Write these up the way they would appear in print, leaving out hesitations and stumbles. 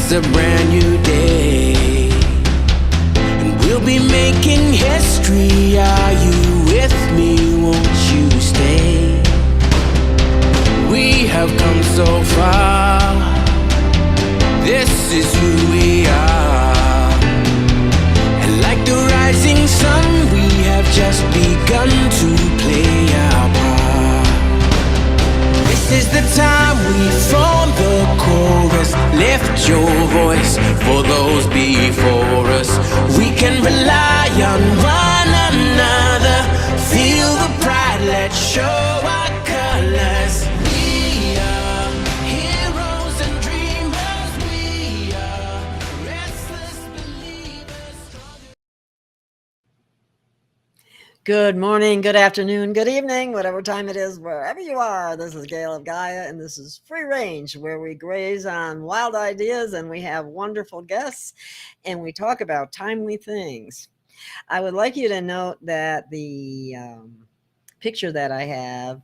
It's a brand new day, and we'll be making history. Are you with me? Won't you stay? We have come so far. This is who we are. And like the rising sun, we have just begun to play our part. This is the time we form the chorus. Lift your voice for those before us. We can rely on one another. Feel the pride, let's show our colors. We are heroes and dreamers. We are restless believers. Good morning, good afternoon, good evening, whatever time it is, wherever you are. This is Gail of Gaia, and this is Free Range, where we graze on wild ideas and we have wonderful guests and we talk about timely things. I would like you to note that the picture that I have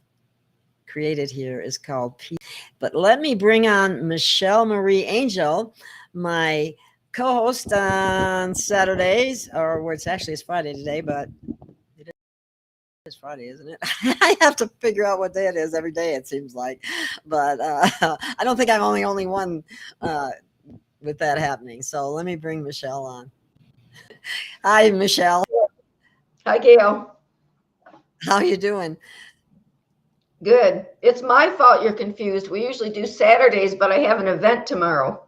created here is called Peace. But let me bring on Michelle Marie Angel, my co-host on Saturdays, or it's actually it's Friday today, but it's Friday, isn't it? I have to figure out what day it is every day, it seems like. But I don't think I'm only one with that happening. So let me bring Michelle on. Hi, Michelle. Hi, Gail. How you doing? Good. It's my fault you're confused. We usually do Saturdays, but I have an event tomorrow.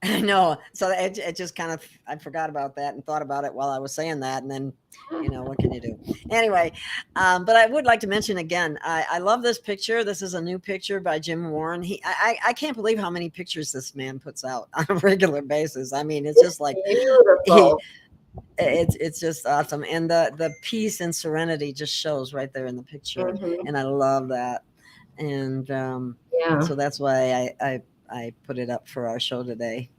I know. So it just kind of, I forgot about that and thought about it while I was saying that. And then, what can you do? Anyway, but I would like to mention again, I love this picture. This is a new picture by Jim Warren. I can't believe how many pictures this man puts out on a regular basis. I mean, it's just like, it's just awesome. And the peace and serenity just shows right there in the picture. Mm-hmm. And I love that. And so that's why I put it up for our show today.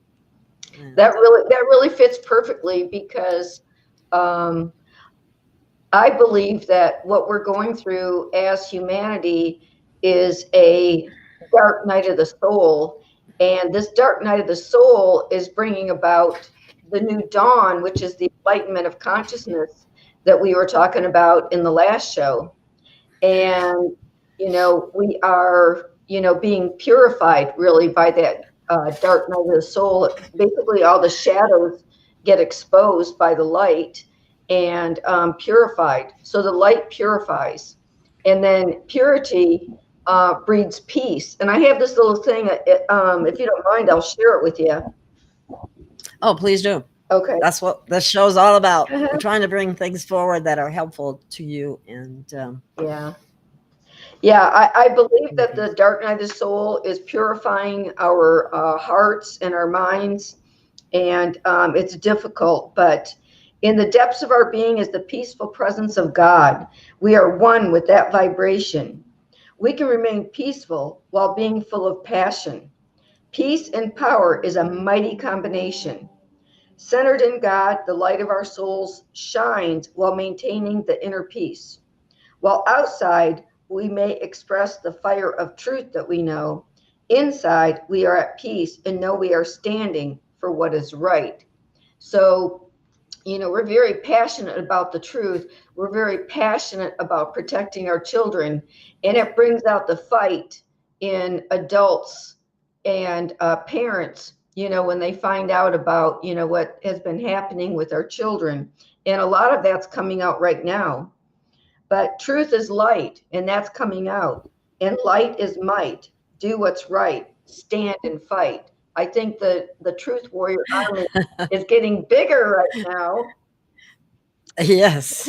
That really fits perfectly because I believe that what we're going through as humanity is a dark night of the soul. And this dark night of the soul is bringing about the new dawn, which is the enlightenment of consciousness that we were talking about in the last show. And, we are, being purified really by that dark night of the soul. Basically, all the shadows get exposed by the light and purified. So the light purifies. And then purity breeds peace. And I have this little thing, if you don't mind, I'll share it with you. Oh, please do. Okay. That's what this show's all about. We're trying to bring things forward that are helpful to you. And I believe that the dark night of the soul is purifying our hearts and our minds. And it's difficult, but in the depths of our being is the peaceful presence of God. We are one with that vibration. We can remain peaceful while being full of passion. Peace and power is a mighty combination. Centered in God, the light of our souls shines while maintaining the inner peace. While outside, we may express the fire of truth that we know. Inside, we are at peace and know we are standing for what is right. So, we're very passionate about the truth. We're very passionate about protecting our children. And it brings out the fight in adults and parents, when they find out about, what has been happening with our children. And a lot of that's coming out right now. But truth is light, and that's coming out. And light is might. Do what's right. Stand and fight. I think the Truth Warrior Army is getting bigger right now. Yes.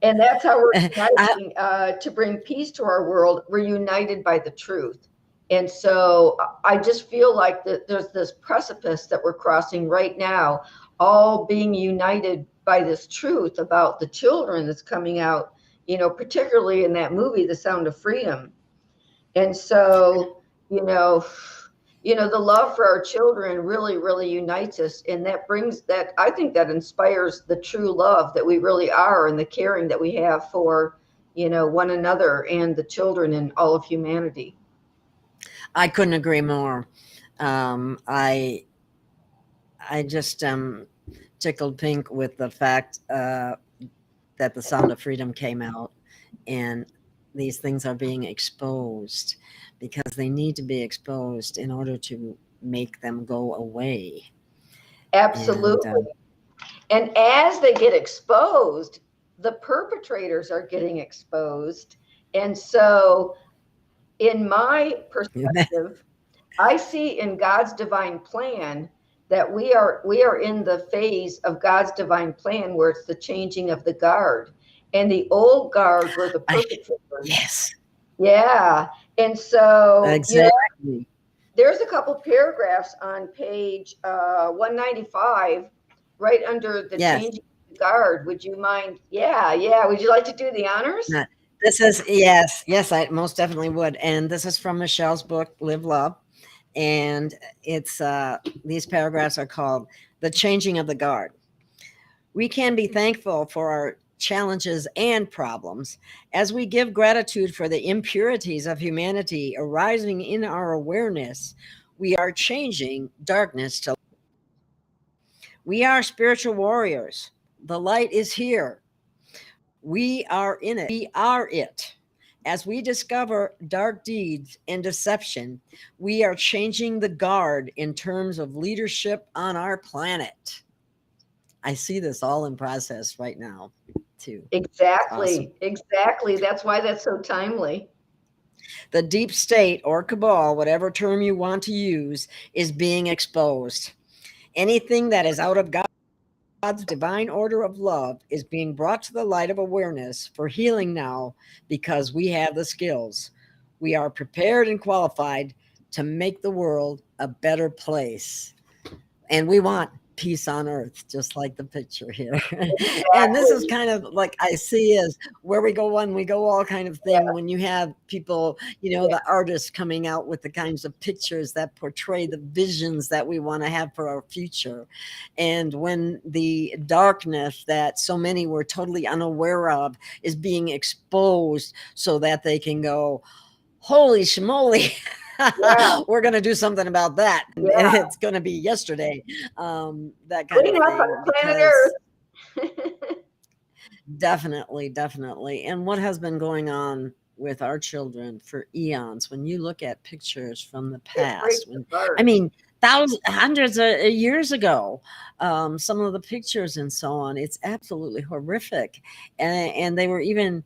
And that's how we're uniting to bring peace to our world. We're united by the truth. And so I just feel like there's this precipice that we're crossing right now, all being united by this truth about the children that's coming out, particularly in that movie, The Sound of Freedom. And so, the love for our children really, really unites us. And that brings that, I think that inspires the true love that we really are and the caring that we have for, one another and the children and all of humanity. I couldn't agree more. I I just tickled pink with the fact that the Sound of Freedom came out, and these things are being exposed because they need to be exposed in order to make them go away. Absolutely. And as they get exposed, the perpetrators are getting exposed. And so, in my perspective, I see in God's divine plan that we are in the phase of God's divine plan where it's the changing of the guard. And the old guard were the perpetrators. Yes. Yeah. And so, exactly. There's a couple paragraphs on page 195, right under the changing of the guard. Would you mind? Yeah. Would you like to do the honors? This is, yes, I most definitely would. And this is from Michelle's book, Live Love. And it's these paragraphs are called The Changing of the Guard. We can be thankful for our challenges and problems as we give gratitude for the impurities of humanity arising in our awareness. We are changing darkness to light. We are spiritual warriors. The light is here. We are in it. We are it. As we discover dark deeds and deception, we are changing the guard in terms of leadership on our planet. I see this all in process right now, too. Exactly. Awesome. Exactly. That's why that's so timely. The deep state or cabal, whatever term you want to use, is being exposed. Anything that is out of God's divine order of love is being brought to the light of awareness for healing now, because we have the skills. We are prepared and qualified to make the world a better place. And we want peace on earth, just like the picture here. Exactly. And this is kind of like I see is where we go one, we go all kind of thing. When you have people, the artists coming out with the kinds of pictures that portray the visions that we want to have for our future. And when the darkness that so many were totally unaware of is being exposed so that they can go, holy schmoly. We're going to do something about that. Yeah. It's going to be yesterday. That kind of thing. On planet Earth. Definitely. And what has been going on with our children for eons, when you look at pictures from the past, hundreds of years ago, some of the pictures and so on, it's absolutely horrific. And they were even,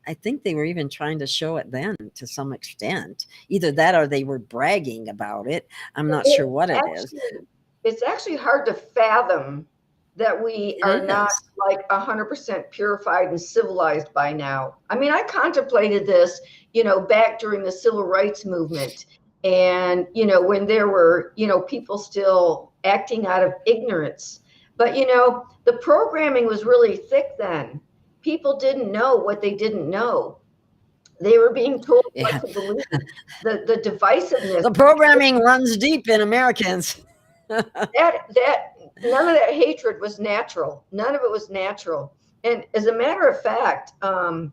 I think they were even trying to show it then to some extent. Either that or they were bragging about it. I'm not sure what it is. It's actually hard to fathom that we are not like 100% purified and civilized by now. I mean, I contemplated this, back during the civil rights movement. And, when there were, people still acting out of ignorance. But, the programming was really thick then. People didn't know what they didn't know. They were being told what to believe. The divisiveness. The programming runs deep in Americans. that none of that hatred was natural. None of it was natural. And as a matter of fact, I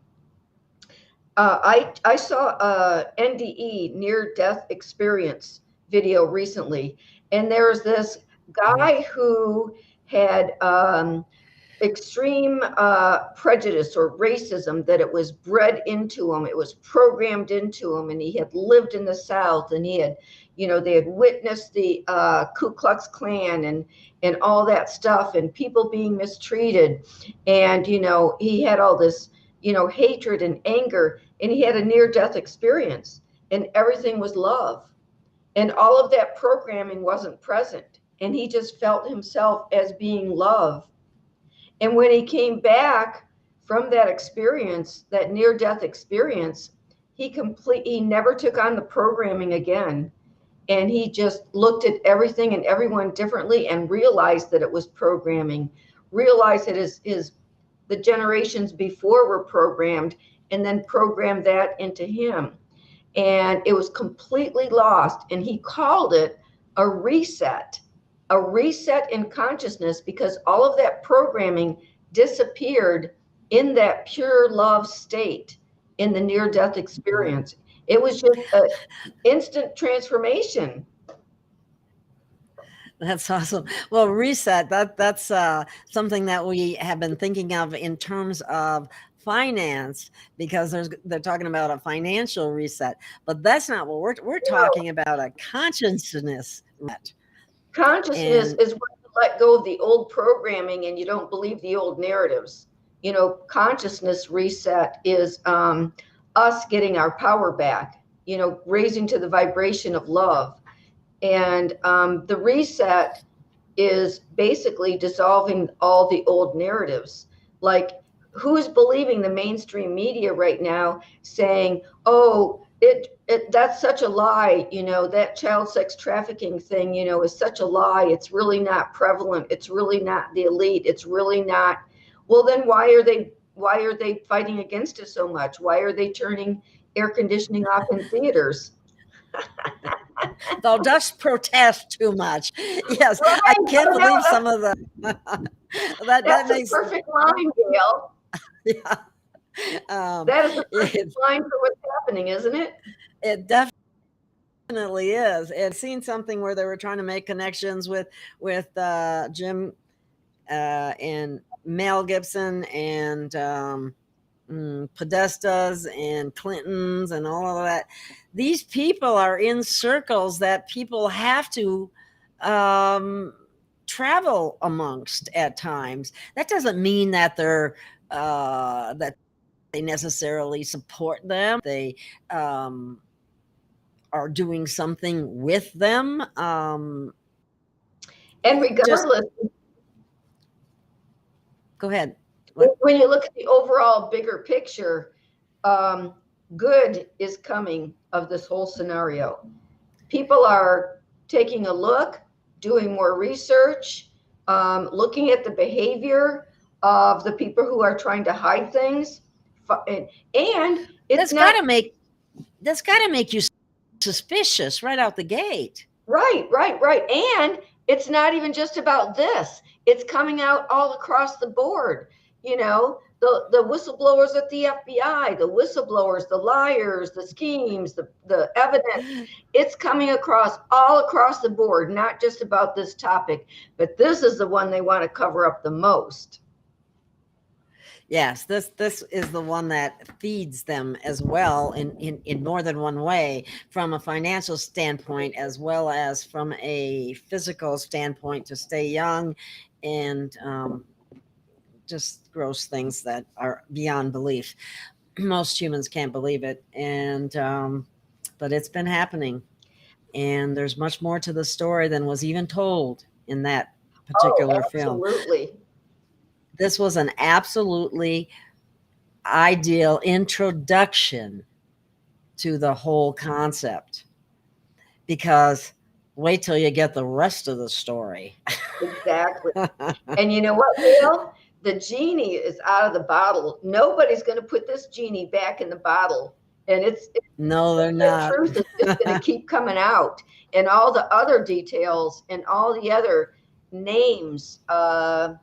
saw a NDE, near-death experience video recently, and there was this guy who had extreme prejudice or racism, that it was bred into him, it was programmed into him, and he had lived in the South, and he had, they had witnessed the Ku Klux Klan and all that stuff, and people being mistreated, and he had all this hatred and anger, and he had a near-death experience, and everything was love, and all of that programming wasn't present, and he just felt himself as being love. And when he came back from that experience, that near-death experience, he never took on the programming again. And he just looked at everything and everyone differently and realized that it was programming, realized that the generations before were programmed, and then programmed that into him. And it was completely lost. And he called it a reset in consciousness, because all of that programming disappeared in that pure love state in the near-death experience. It was just an instant transformation. That's awesome. Well, reset, that's something that we have been thinking of in terms of finance, because they're talking about a financial reset, but that's not what we're No, talking about, a consciousness reset. consciousness And is when you let go of the old programming and you don't believe the old narratives. Consciousness reset is us getting our power back, raising to the vibration of love. And the reset is basically dissolving all the old narratives. Like, who's believing the mainstream media right now saying, oh, that's such a lie, that child sex trafficking thing, is such a lie. It's really not prevalent. It's really not the elite. It's really not. Well, then why are they fighting against it so much? Why are they turning air conditioning off in theaters? they'll just protest too much. Yes, Right. I can't I know, believe some of the that that's a makes, perfect line, Gail. yeah. That is the perfect It, line for what's happening, isn't it? it definitely is. And seen something where they were trying to make connections with Jim and Mel Gibson and Podestas and Clintons and all of that. These people are in circles that people have to travel amongst at times. That doesn't mean that that they necessarily support them. They are doing something with them. And Just regardless, go ahead. What? when you look at the overall bigger picture, good is coming of this whole scenario. People are taking a look, doing more research, looking at the behavior of the people who are trying to hide things. And it's That's not got to make you suspicious right out the gate. right. And it's not even just about this. It's coming out all across the board. The whistleblowers at the FBI, the whistleblowers, the liars, the schemes, the evidence. It's coming all across the board, not just about this topic, but this is the one they want to cover up the most. Yes, this is the one that feeds them as well in more than one way, from a financial standpoint as well as from a physical standpoint, to stay young and just gross things that are beyond belief. Most humans can't believe it, and but it's been happening, and there's much more to the story than was even told in that particular film. Absolutely. This was an absolutely ideal introduction to the whole concept, because wait till you get the rest of the story. Exactly. And you know what, Gail? The genie is out of the bottle. Nobody's going to put this genie back in the bottle. And No, they're the not. truth is just going to keep coming out. And all the other details and all the other names, all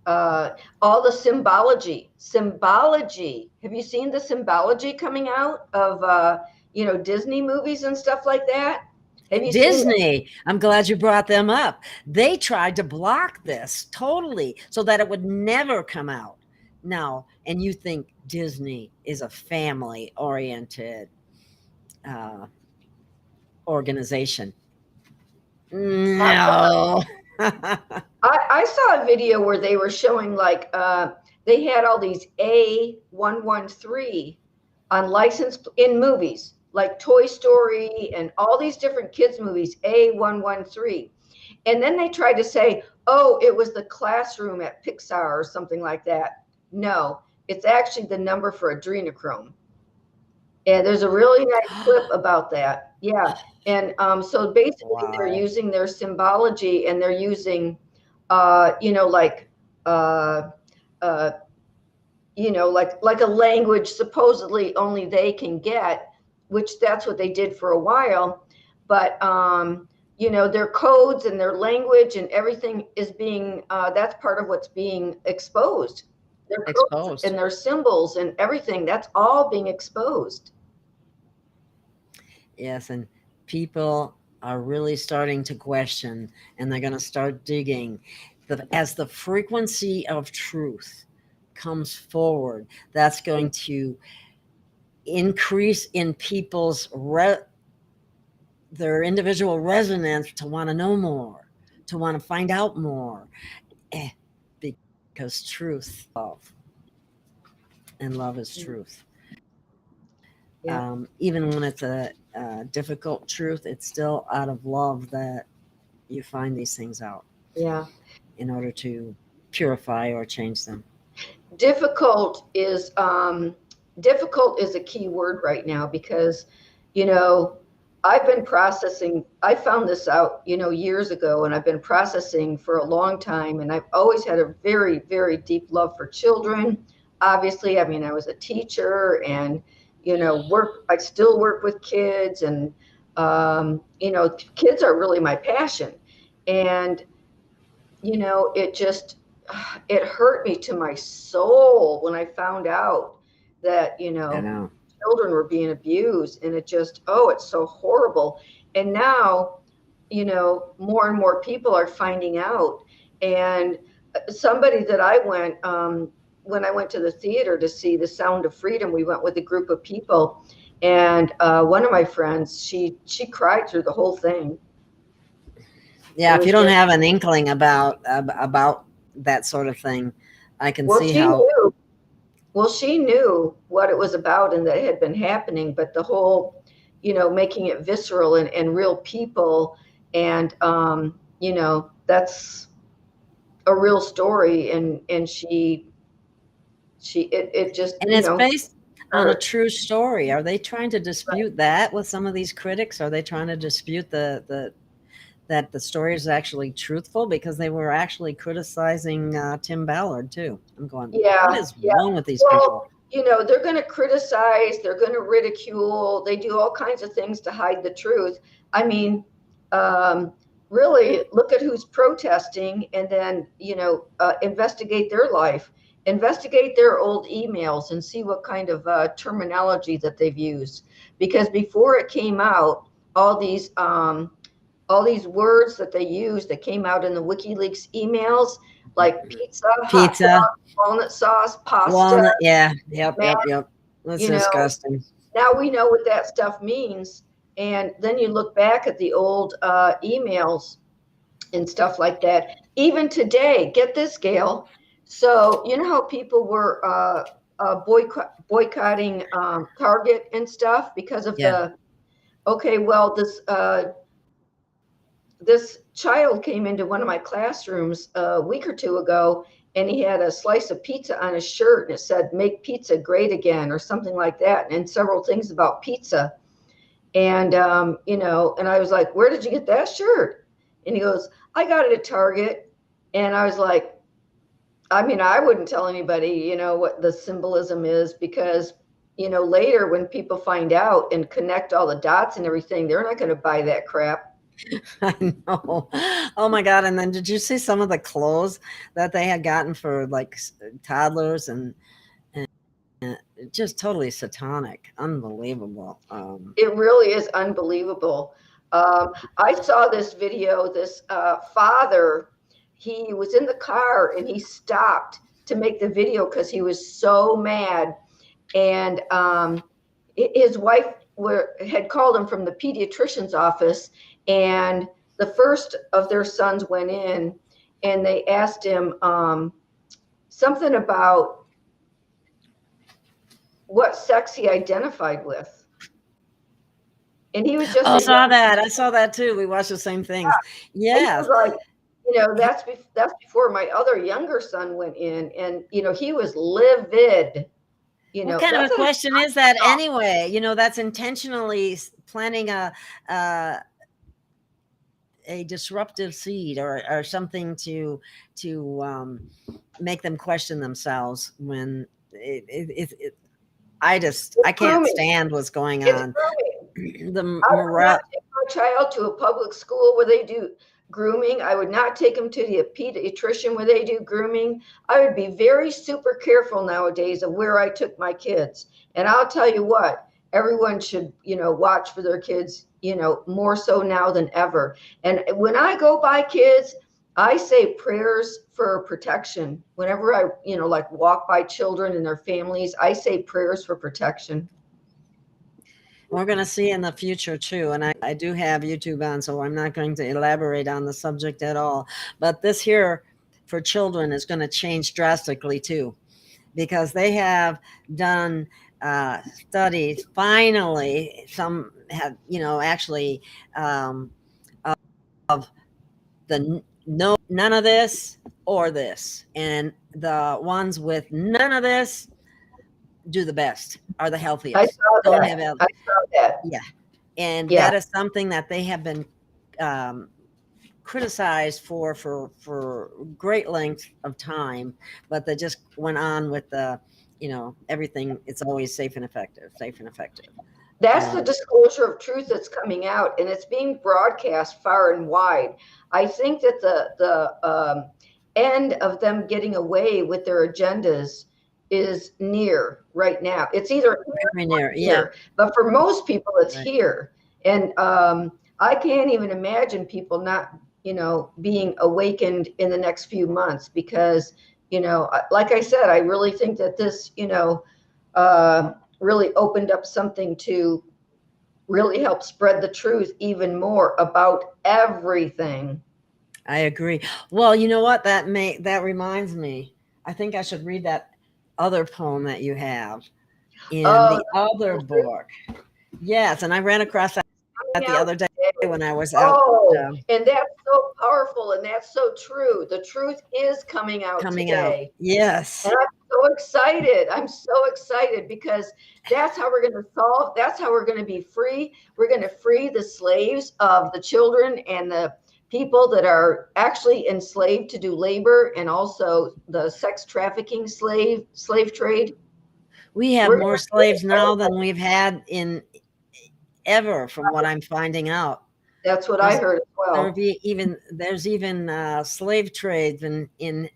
the symbology. Have you seen the symbology coming out of, Disney movies and stuff like that? Have you seen Disney, I'm glad you brought them up. They tried to block this totally so that it would never come out. No, and you think Disney is a family-oriented organization? No. I saw a video where they were showing they had all these A113 on license in movies, like Toy Story and all these different kids movies, A113. And then they tried to say, oh, it was the classroom at Pixar or something like that. No, it's actually the number for adrenochrome. And there's a really nice clip about that. Yeah. And so basically they're using their symbology, and they're using, like a language supposedly only they can get, which that's what they did for a while. But, their codes and their language and everything is being, that's part of what's being exposed. Their codes and their symbols and everything, that's all being exposed. Yes, and people are really starting to question, and they're going to start digging. As the frequency of truth comes forward, that's going to increase in people's their individual resonance to want to know more, to want to find out more, because truth, love, and love is truth. Yeah. Even when it's a difficult truth, it's still out of love that you find these things out. Yeah. In order to purify or change them. Difficult is a key word right now, because, I've been processing. I found this out, years ago, and I've been processing for a long time. And I've always had a very, very deep love for children. Obviously, I mean, I was a teacher, and, I still work with kids, and, kids are really my passion. And, it hurt me to my soul when I found out that, children were being abused, and it's so horrible. And now, more and more people are finding out. And somebody that I went, when I went to the theater to see The Sound of Freedom, we went with a group of people, and one of my friends, she cried through the whole thing. Yeah, if you don't have an inkling about that sort of thing, I can see how. Well, she knew what it was about and that it had been happening, but the whole, making it visceral and real people, and that's a real story, and it just, and it's based on a true story. Are they trying to dispute that with some of these critics? Are they trying to dispute that the story is actually truthful? Because they were actually criticizing Tim Ballard too. I'm going, what is wrong with these people? They're going to criticize, they're going to ridicule, they do all kinds of things to hide the truth. I mean, really look at who's protesting, and then, investigate their life, investigate their old emails, and see what kind of terminology that they've used. Because before it came out, all these words that they used that came out in the WikiLeaks emails, like pizza, hot dog, walnut sauce, pasta. Walnut, yeah, yep. That's disgusting. Now we know what that stuff means. And then you look back at the old emails and stuff like that. Even today, get this, Gail. So you know how people were boycotting Target and stuff because of this child came into one of my classrooms a week or two ago, and he had a slice of pizza on his shirt, and it said, "Make pizza great again," or something like that, and several things about pizza. And, and I was like, "Where did you get that shirt?" And he goes, "I got it at Target." And I was like, I mean, I wouldn't tell anybody, what the symbolism is, because, later when people find out and connect all the dots and everything, they're not going to buy that crap. I know. Oh my God. And then did you see some of the clothes that they had gotten for like toddlers, and just totally satanic, unbelievable. It really is unbelievable. I saw this video, this father, he was in the car and he stopped to make the video because he was so mad. And his wife had called him from the pediatrician's office, and the first of their sons went in, and they asked him something about what sex he identified with. And he was just... I saw that too. We watched the same things. Yeah. Like, that's before my other younger son went in, and, he was livid. What kind of a question is that anyway? That's intentionally planting a disruptive seed or something to make them question themselves when I can't stand what's going on. I would not take my child to a public school where they do grooming. I would not take them to the pediatrician where they do grooming. I would be very super careful nowadays of where I took my kids. And I'll tell you what, everyone should, watch for their kids, more so now than ever. And when I go by kids, I say prayers for protection. Whenever I, like walk by children and their families, I say prayers for protection. We're going to see in the future too. And I do have YouTube on, so I'm not going to elaborate on the subject at all. But this here for children is going to change drastically too, because they have done studies. Finally, some have, actually of the none of this or this, and the ones with none of this do the best, are the healthiest. I saw Don't that. have I saw that. yeah, and Yeah. that is something that they have been criticized for great length of time, but they just went on with the, everything. It's always safe and effective. That's the disclosure of truth that's coming out, and it's being broadcast far and wide. I think that the end of them getting away with their agendas is near right now. It's either Very near, here, but for most people, it's Right. here. And I can't even imagine people not, being awakened in the next few months, because, like I said, I really think that this, really opened up something to really help spread the truth even more about everything. I agree. Well, you know what? That reminds me. I think I should read that other poem that you have in the other book. Yes, and I ran across that the other day when I was out. And that's so powerful, and that's so true. The truth is coming out today. Yes. And I'm so excited. I'm so excited, because that's how we're going to solve. That's how we're going to be free. We're going to free the slaves of the children and the people that are actually enslaved to do labor, and also the sex trafficking slave trade. We have more slaves now than we've had in ever, from what I'm finding out. That's what I heard as well. There's even slave trades in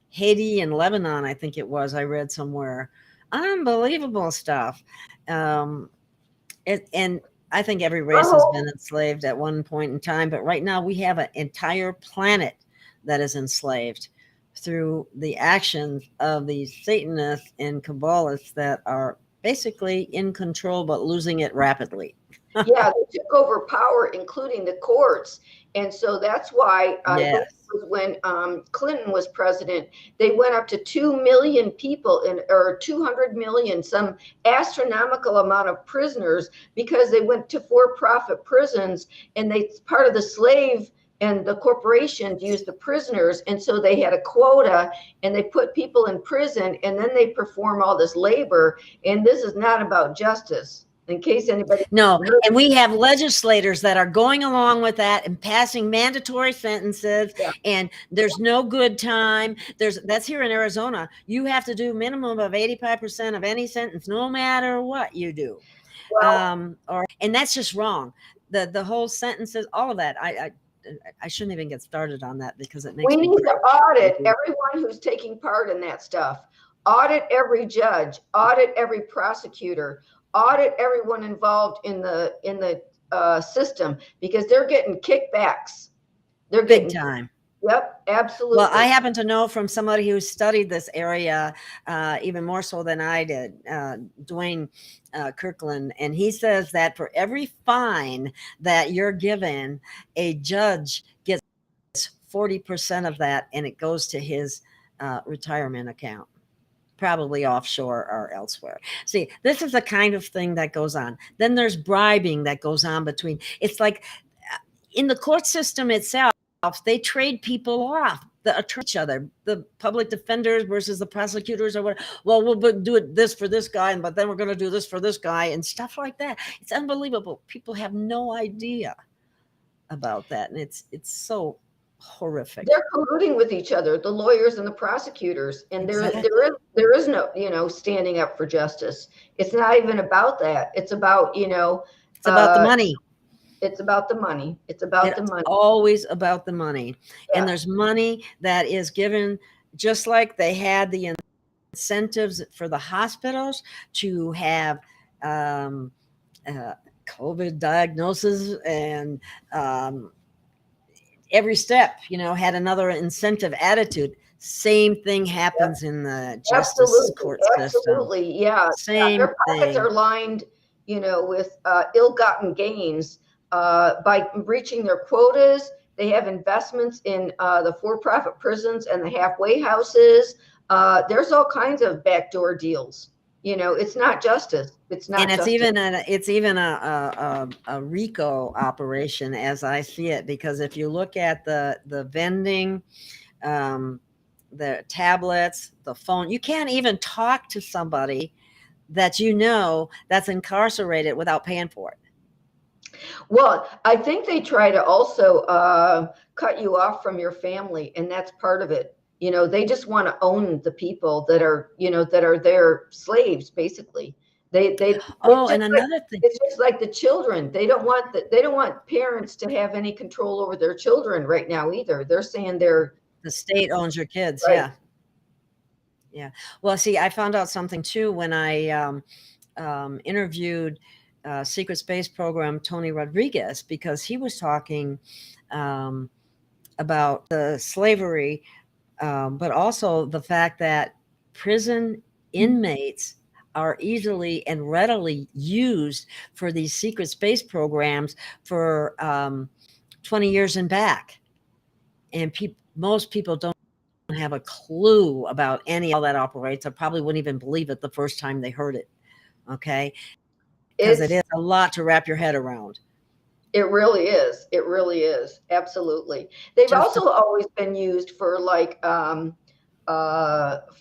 Haiti and Lebanon, I think it was. I read somewhere. Unbelievable stuff. And I think every race has been enslaved at one point in time, but right now we have an entire planet that is enslaved through the actions of these Satanists and Kabbalists that are basically in control, but losing it rapidly. Yeah, they took over power, including the courts. And so that's why when Clinton was president, they went up to 2 million people or 200 million, some astronomical amount of prisoners, because they went to for-profit prisons, and part of the slave and the corporations used the prisoners. And so they had a quota, and they put people in prison, and then they perform all this labor. And this is not about justice. In case anybody. No, and we have legislators that are going along with that and passing mandatory sentences, and there's no good time. That's here in Arizona. You have to do minimum of 85% of any sentence, no matter what you do. Well, and that's just wrong. The whole sentences, all of that. I shouldn't even get started on that, because it makes we need to audit everyone who's taking part in that stuff. Audit every judge, audit every prosecutor, audit everyone involved in the system, because they're getting kickbacks. They're getting big time. Yep, absolutely. Well, I happen to know from somebody who studied this area even more so than I did, Dwayne Kirkland, and he says that for every fine that you're given, a judge gets 40% of that, and it goes to his retirement account, probably offshore or elsewhere. See, this is the kind of thing that goes on. Then there's bribing that goes on between. It's like in the court system itself, they trade people off, each other, the public defenders versus the prosecutors, or what. Well, we'll do this for this guy, but then we're going to do this for this guy, and stuff like that. It's unbelievable. People have no idea about that, and it's so horrific. They're colluding with each other, the lawyers and the prosecutors, and there is no standing up for justice. It's not even about that. It's about it's about the money. It's about the money. It's about the money. Always about the money. Yeah. And there's money that is given, just like they had the incentives for the hospitals to have um, COVID diagnosis, and every step, had another incentive attitude. Same thing happens in the justice court system. Absolutely. Yeah. Same Their pockets thing. are lined, with ill-gotten gains by reaching their quotas. They have investments in the for-profit prisons and the halfway houses. There's all kinds of backdoor deals. It's not justice. It's not And it's justice. even a RICO operation, as I see it, because if you look at the vending, the tablets, the phone, you can't even talk to somebody that that's incarcerated without paying for it. Well, I think they try to also cut you off from your family, and that's part of it. They just want to own the people that are their slaves, basically. And another thing, It's just like the children. They don't want parents to have any control over their children right now either. They're saying the state owns your kids. Right. Yeah. Well, see, I found out something too when I interviewed Secret Space Program Tony Rodriguez, because he was talking about the slavery, but also the fact that prison inmates are easily and readily used for these secret space programs for 20 years and back. And most people don't have a clue about how that operates. I probably wouldn't even believe it the first time they heard it. Okay. Because it is a lot to wrap your head around. It really is. It really is. Absolutely. They've also always been used for like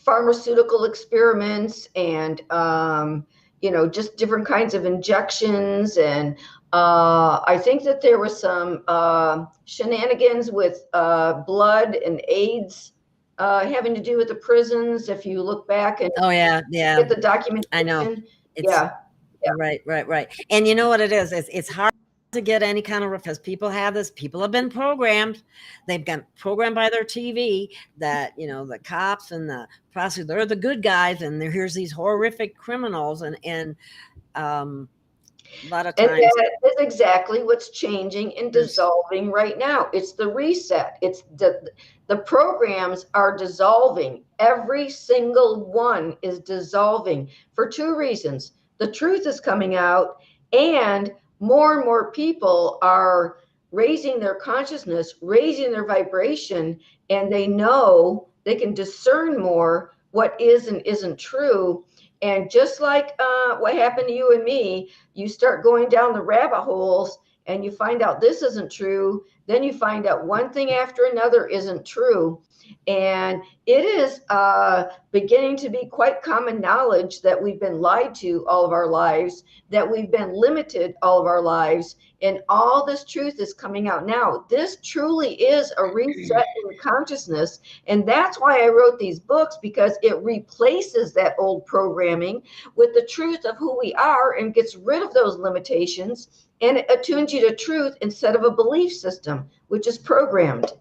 pharmaceutical experiments and, just different kinds of injections. And I think that there was some shenanigans with blood and AIDS having to do with the prisons. If you look back and get the documentation. I know. Yeah. Right. And you know what it is? It's hard to get any kind of, because people have been programmed. They've been programmed by their TV that, the cops and the prosecutors, they're the good guys, and here's these horrific criminals. And a lot of times. And that is exactly what's changing and dissolving right now. It's the reset. It's the programs are dissolving. Every single one is dissolving for two reasons. The truth is coming out, and more people are raising their consciousness, raising their vibration, and they know they can discern more what is and isn't true. And just like what happened to you and me, you start going down the rabbit holes and you find out this isn't true. Then you find out one thing after another isn't true. And it is beginning to be quite common knowledge that we've been lied to all of our lives, that we've been limited all of our lives, and all this truth is coming out now. This truly is a reset in consciousness. And that's why I wrote these books, because it replaces that old programming with the truth of who we are and gets rid of those limitations, and it attunes you to truth instead of a belief system, which is programmed.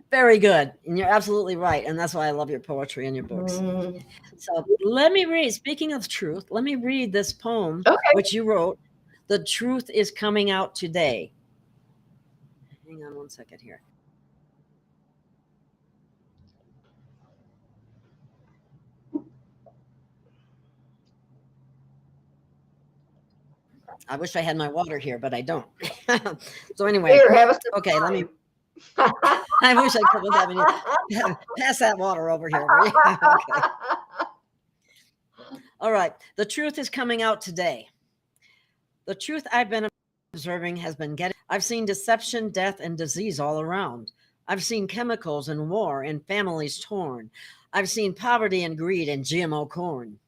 Very good. And you're absolutely right. And that's why I love your poetry and your books. So let me read, speaking of truth, let me read this poem, which you wrote. The truth is coming out today. Hang on one second here. I wish I had my water here, but I don't. So anyway, here, have a okay, let me. I wish I could have that. Pass that water over here. Okay. All right. The truth is coming out today. The truth I've been observing has been I've seen deception, death, and disease all around. I've seen chemicals and war and families torn. I've seen poverty and greed and GMO corn.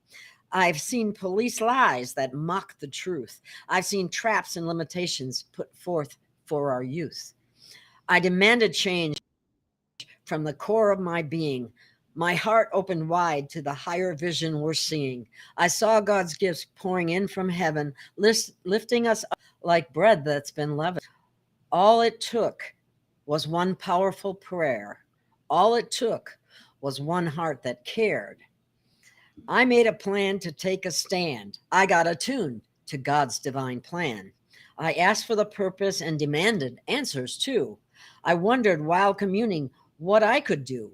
I've seen police lies that mock the truth. I've seen traps and limitations put forth for our youth. I demanded change from the core of my being. My heart opened wide to the higher vision we're seeing. I saw God's gifts pouring in from heaven, lifting us up like bread that's been leavened. All it took was one powerful prayer. All it took was one heart that cared. I made a plan to take a stand. I got attuned to God's divine plan. I asked for the purpose and demanded answers too. I wondered while communing what I could do.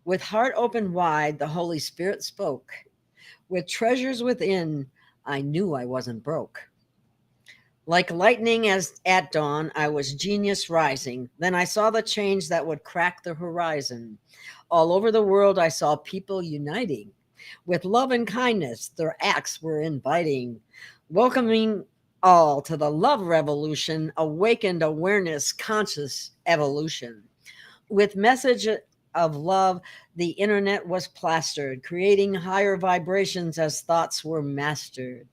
With heart open wide, the Holy Spirit spoke. With treasures within, I knew I wasn't broke. Like lightning as at dawn, I was genius rising. Then I saw the change that would crack the horizon. All over the world, I saw people uniting. With love and kindness, their acts were inviting, welcoming all to the love revolution, awakened awareness, conscious evolution. With message of love, the internet was plastered, creating higher vibrations as thoughts were mastered.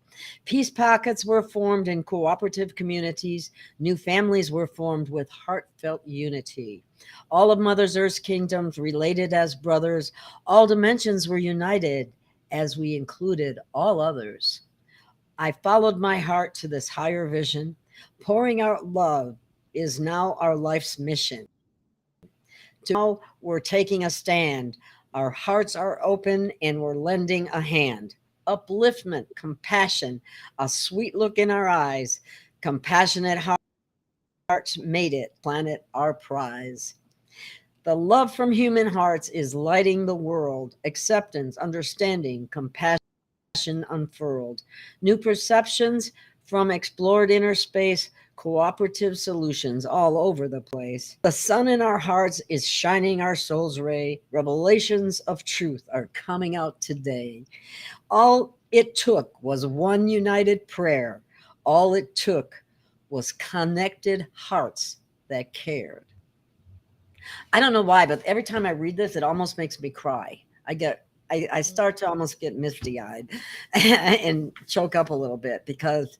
Peace pockets were formed in cooperative communities. New families were formed with heartfelt unity. All of Mother Earth's kingdoms related as brothers. All dimensions were united as we included all others. I followed my heart to this higher vision. Pouring out love is now our life's mission. Now we're taking a stand. Our hearts are open and we're lending a hand. Upliftment, compassion, a sweet look in our eyes. Compassionate hearts made it, planet our prize. The love from human hearts is lighting the world. Acceptance, understanding, compassion unfurled. New perceptions from explored inner space, cooperative solutions all over the place. The sun in our hearts is shining our soul's ray. Revelations of truth are coming out today. All it took was one united prayer. All it took was connected hearts that cared. I don't know why, but every time I read this, it almost makes me cry. I start to almost get misty eyed and choke up a little bit because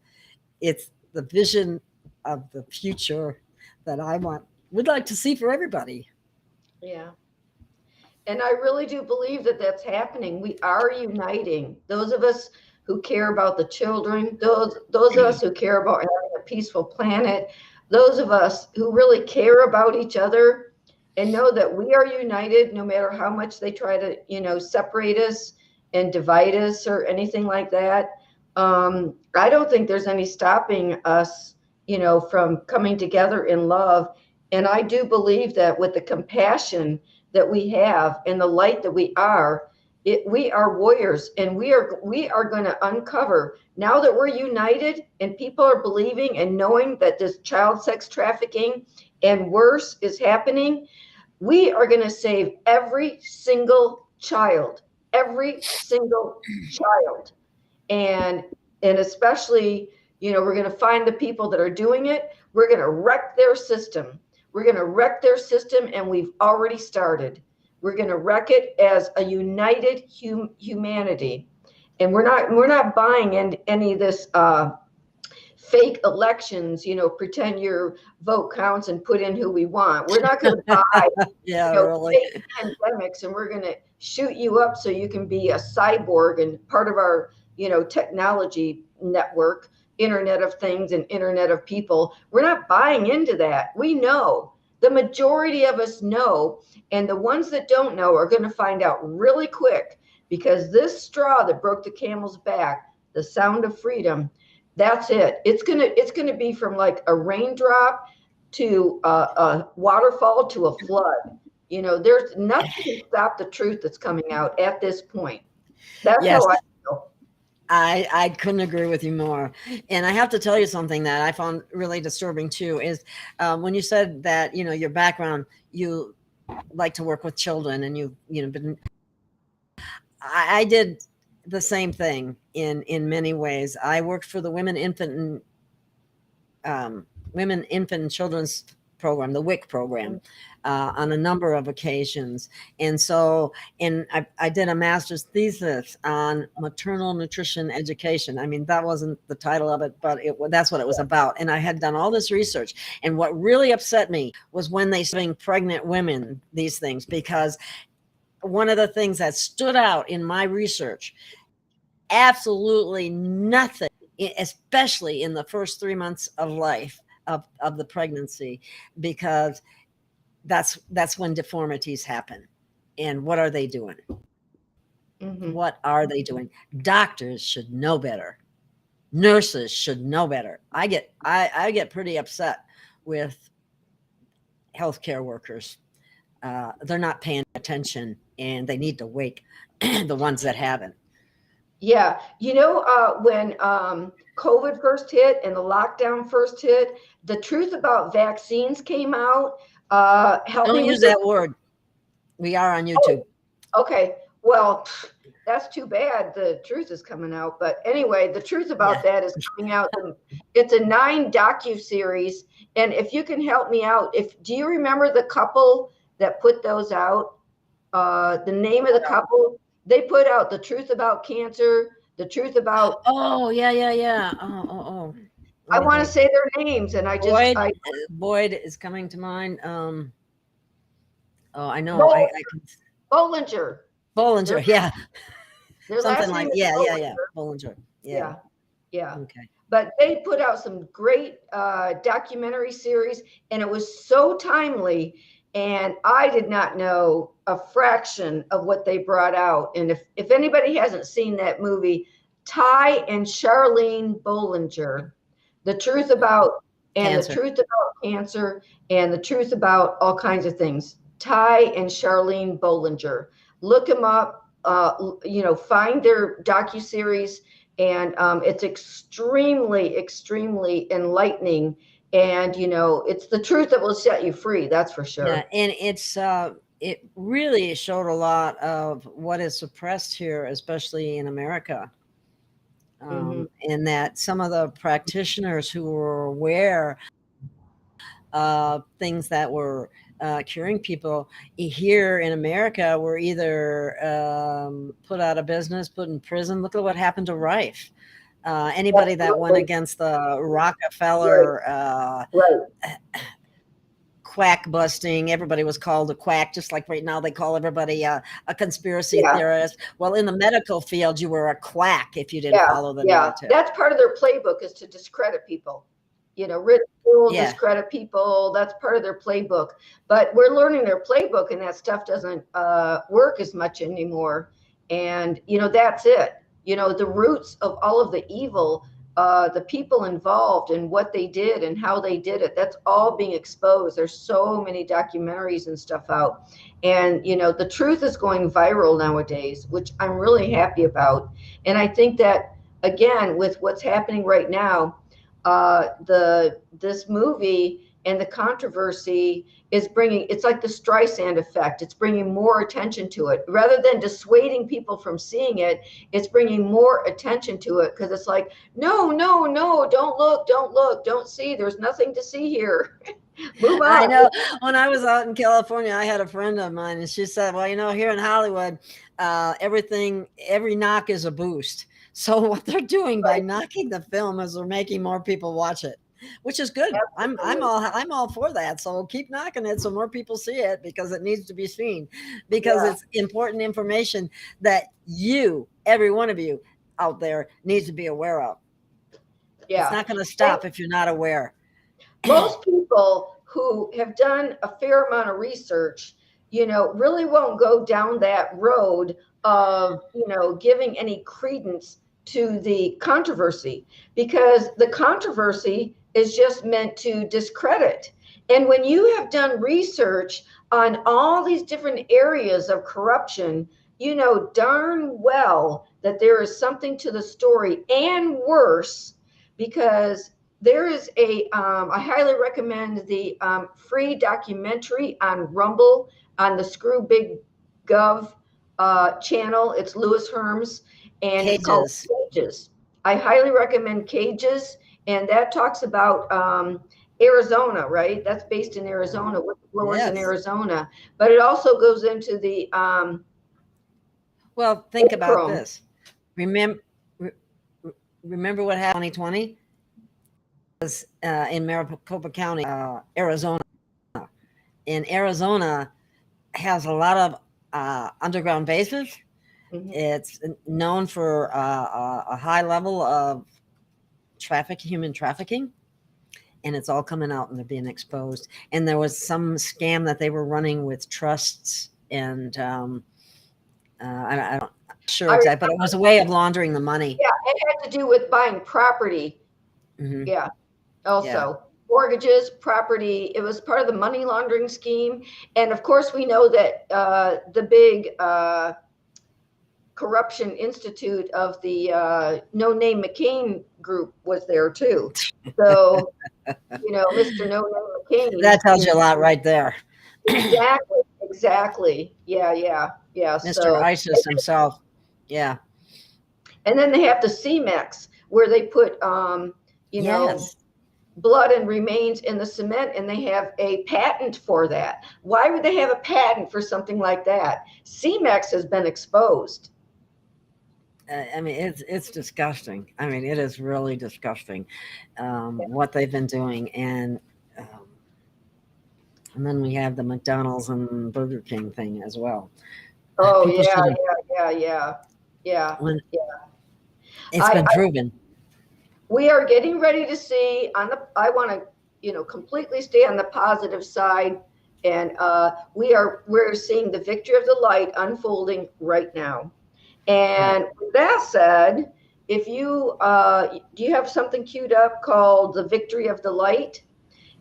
it's the vision of the future that would like to see for everybody. Yeah. And I really do believe that that's happening. We are uniting. Those of us who care about the children, those of us who care about having a peaceful planet, those of us who really care about each other and know that we are united no matter how much they try to, separate us and divide us or anything like that. I don't think there's any stopping us, from coming together in love. And I do believe that with the compassion that we have and the light that we are, we are warriors, and we are going to uncover, now that we're united and people are believing and knowing that this child sex trafficking and worse is happening, we are going to save every single child. And especially, we're going to find the people that are doing it. We're going to wreck their system. And we've already started. We're going to wreck it as a united humanity. And we're not buying any of this fake elections, pretend your vote counts and put in who we want. We're not going to buy really. fake pandemics, and we're going to shoot you up so you can be a cyborg and part of our, technology network, Internet of Things and Internet of People. We're not buying into that. We know. The majority of us know, and the ones that don't know are going to find out really quick, because this straw that broke the camel's back, the sound of freedom, that's it. It's gonna be from like a raindrop to a waterfall to a flood. There's nothing to stop the truth that's coming out at this point. That's Yes. how I feel. I couldn't agree with you more. And I have to tell you something that I found really disturbing too, is when you said that, your background, you like to work with children, and I did the same thing in many ways. I worked for the Women, Infant, and Children's program, the WIC program, on a number of occasions. And so, I did a master's thesis on maternal nutrition education. I mean, that wasn't the title of it, but that's what it was about. And I had done all this research. And what really upset me was when they started giving pregnant women these things, because one of the things that stood out in my research, absolutely nothing, especially in the first 3 months of life of the pregnancy, because that's when deformities happen. And what are they doing? Mhm. What are they doing? Doctors should know better. Nurses should know better. I get pretty upset with healthcare workers. They're not paying attention, and they need to wake the ones that haven't. Yeah. When COVID first hit and the lockdown first hit, the truth about vaccines came out. Help me Don't with use this. that word. We are on YouTube. Okay. Well, that's too bad. The truth is coming out. But anyway, the truth about that is coming out. It's a 9 docu-series. And if you can help me out, do you remember the couple that put those out? The name of the couple, they put out The Truth About Cancer, The Truth About. Oh, yeah. Oh. I want to say their names, and Boyd is coming to mind. I know. Bol- I can. Bollinger. Bollinger, yeah. Their Something last like, name is yeah. Bollinger. Bollinger. Yeah. Okay. But they put out some great documentary series, and it was so timely. And I did not know a fraction of what they brought out. And if anybody hasn't seen that movie, Ty and Charlene Bollinger, The Truth About Cancer. The Truth About Cancer and The Truth About all kinds of things. Ty and Charlene Bollinger. Look them up. Find their docuseries, and it's extremely, extremely enlightening. And it's the truth that will set you free. That's for sure. Yeah, and it really showed a lot of what is suppressed here, especially in America. And that some of the practitioners who were aware of things that were curing people here in America were either put out of business, put in prison. Look at what happened to Rife. Anybody that went against the Rockefeller Right. quack busting, everybody was called a quack, just like right now they call everybody a conspiracy theorist. Well, in the medical field, you were a quack if you didn't follow the narrative. That's part of their playbook, is to discredit people. Ridicule, discredit people. That's part of their playbook. But we're learning their playbook, and that stuff doesn't work as much anymore. And that's it. The roots of all of the evil, the people involved and what they did and how they did it, that's all being exposed. There's so many documentaries and stuff out. And the truth is going viral nowadays, which I'm really happy about. And I think that, again, with what's happening right now, this movie and the controversy is it's like the Streisand effect. It's bringing more attention to it. Rather than dissuading people from seeing it, it's bringing more attention to it, because it's like, no, don't look, don't see. There's nothing to see here. Move on. I know. When I was out in California, I had a friend of mine, and she said, well, here in Hollywood, every knock is a boost. So what they're doing by knocking the film is they're making more people watch it, which is good. I'm all for that. So keep knocking it so more people see it, because it needs to be seen, because it's important information that every one of you out there needs to be aware of. Yeah. It's not going to stop if you're not aware. Most people who have done a fair amount of research, really won't go down that road of, giving any credence to the controversy, because the controversy is just meant to discredit. And when you have done research on all these different areas of corruption, you know darn well that there is something to the story, and worse, because there is I highly recommend the free documentary on Rumble on the Screw Big Gov channel. It's Louis Herms, and Cages. It's called Cages. I highly recommend Cages, and that talks about Arizona, right? That's based in Arizona, whistleblowers in Arizona. But it also goes into the well, think about this. Remember what happened in 2020? Was in Maricopa County, Arizona. And Arizona has a lot of underground bases. Mm-hmm. It's known for a high level of human trafficking, and it's all coming out and they're being exposed. And there was some scam that they were running with trusts, and Sure, exactly. But it was a way of laundering the money. Yeah, it had to do with buying property. Mm-hmm. Yeah, also mortgages, property. It was part of the money laundering scheme. And of course, we know that the big corruption institute of the No Name McCain group was there too. So, Mr. No Name McCain. That tells you a lot right there. Exactly. Yeah. Mr. So, ISIS himself. Yeah. and then they have the CMEX where they put, Yes. blood and remains in the cement, and they have a patent for that. Why would they have a patent for something like that? CMEX has been exposed. I mean, it's disgusting. I mean, it is really disgusting what they've been doing. And then we have the McDonald's and Burger King thing as well. Oh, People yeah. It's been proven. We are getting ready to see I want to, completely stay on the positive side. And we're seeing the victory of the light unfolding right now. And with that said, if you do you have something queued up called the victory of the light?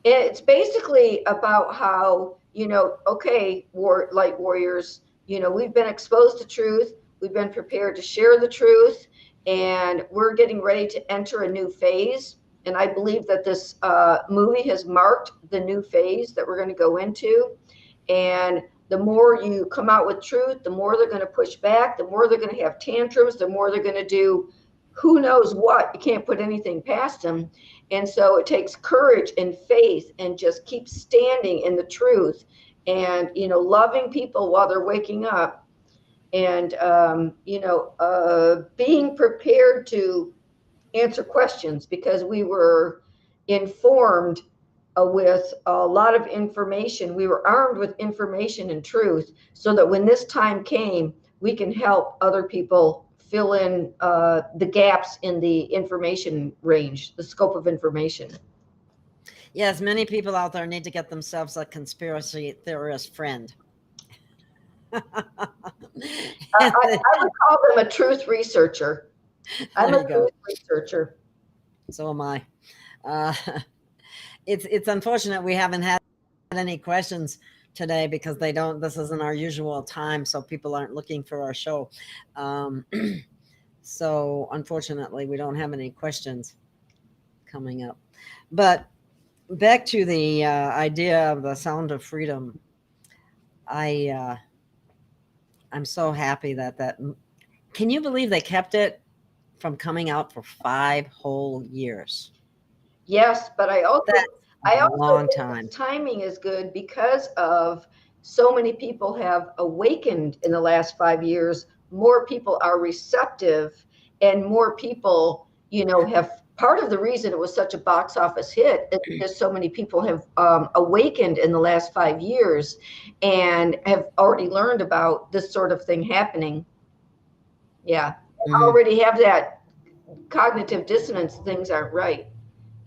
It's basically about how, light warriors, we've been exposed to truth. We've been prepared to share the truth, and we're getting ready to enter a new phase. And I believe that this movie has marked the new phase that we're going to go into. And the more you come out with truth, the more they're going to push back, the more they're going to have tantrums, the more they're going to do who knows what. You can't put anything past them. And so it takes courage and faith and just keep standing in the truth and, loving people while they're waking up and, being prepared to answer questions, because we were informed with a lot of information. We were armed with information and truth, so that when this time came, we can help other people fill in the gaps in the information range, the scope of information. Yes, many people out there need to get themselves a conspiracy theorist friend. I would call them a truth researcher. I'm a truth researcher. So am I. It's unfortunate we haven't had any questions today, because this isn't our usual time, so people aren't looking for our show. So unfortunately we don't have any questions coming up. But back to the idea of the sound of freedom. I'm so happy that can you believe they kept it from coming out for 5 whole years? Yes, but I also long think time. Timing is good, because of so many people have awakened in the last 5 years. More people are receptive, and more people, have, part of the reason it was such a box office hit is because so many people have awakened in the last 5 years and have already learned about this sort of thing happening. Yeah. Already have that cognitive dissonance. Things aren't right.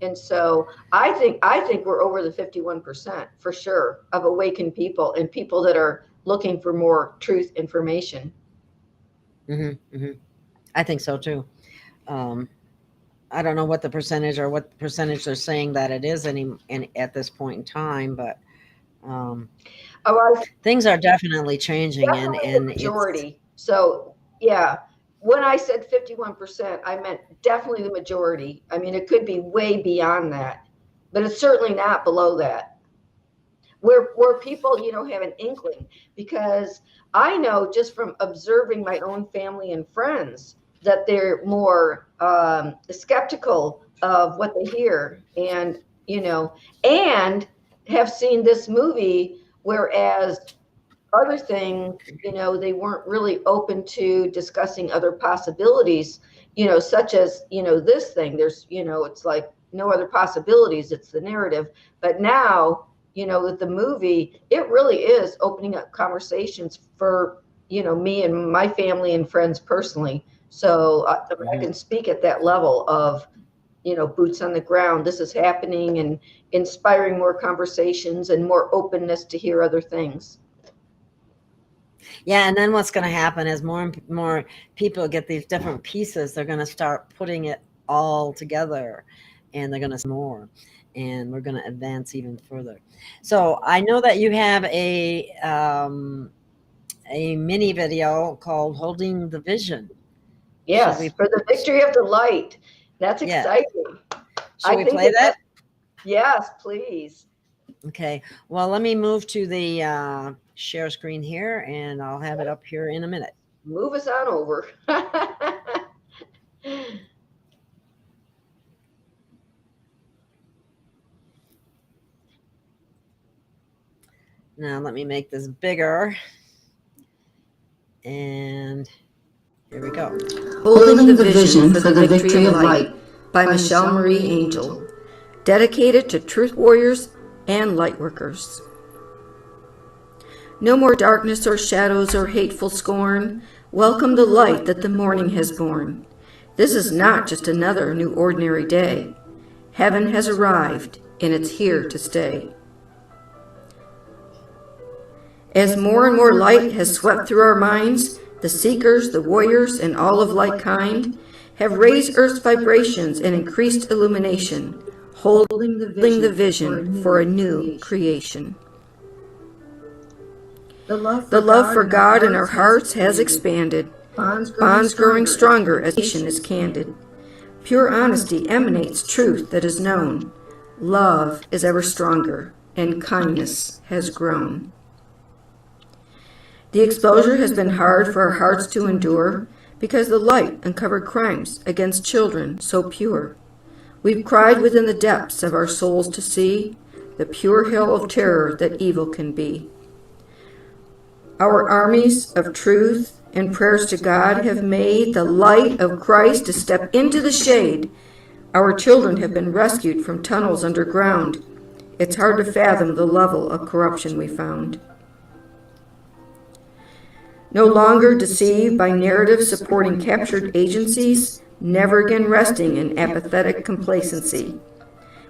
And so I think we're over the 51% for sure of awakened people, and people that are looking for more truth information. I think so too. I don't know what the percentage they're saying that it is at this point in time, but things are definitely changing. Definitely and the majority. So yeah. When I said 51%, I meant definitely the majority. I mean, it could be way beyond that, but it's certainly not below that. Where people, have an inkling, because I know just from observing my own family and friends that they're more skeptical of what they hear, and and have seen this movie, whereas other things, they weren't really open to discussing other possibilities, such as, this thing. There's, it's like no other possibilities. It's the narrative. But now, with the movie, it really is opening up conversations for, me and my family and friends personally. So I can speak at that level of, boots on the ground. This is happening, and inspiring more conversations and more openness to hear other things. Yeah, and then what's going to happen is more and more people get these different pieces. They're going to start putting it all together, and they're going to see more, and we're going to advance even further. So I know that you have a mini video called "Holding the Vision." Should Yes, we? for the victory of the light. That's Yeah. exciting. Should I we think play that? yes, please. Okay. Well, let me move to the share screen here, and I'll have it up here in a minute. Move us on over. Now let me make this bigger. And here we go. Holding the Vision for the Victory of Light by Michelle Marie Angel. Dedicated to truth warriors and light workers. No more darkness or shadows or hateful scorn. Welcome the light that the morning has borne. This is not just another new ordinary day. Heaven has arrived, and it's here to stay. As more and more light has swept through our minds, the seekers, the warriors, and all of like kind have raised Earth's vibrations and increased illumination, holding the vision for a new creation. The love for God in our hearts has expanded, bonds growing stronger as nation is candid. Pure honesty emanates truth that is known. Love is ever stronger, and kindness has grown. The exposure has been hard for our hearts to endure because the light uncovered crimes against children so pure. We've cried within the depths of our souls to see the pure hell of terror that evil can be. Our armies of truth and prayers to God have made the light of Christ to step into the shade. Our children have been rescued from tunnels underground. It's hard to fathom the level of corruption we found. No longer deceived by narratives supporting captured agencies, never again resting in apathetic complacency.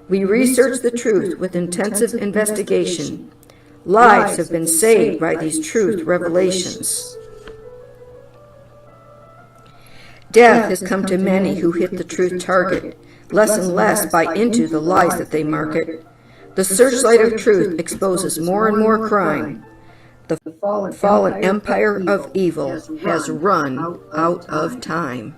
We research the truth with intensive investigation. Lives have been saved by these truth revelations. Death has come to many who hit the truth target. Less and less buy into the lies that they market. The searchlight of truth exposes more and more crime. The fallen empire of evil has run out of time.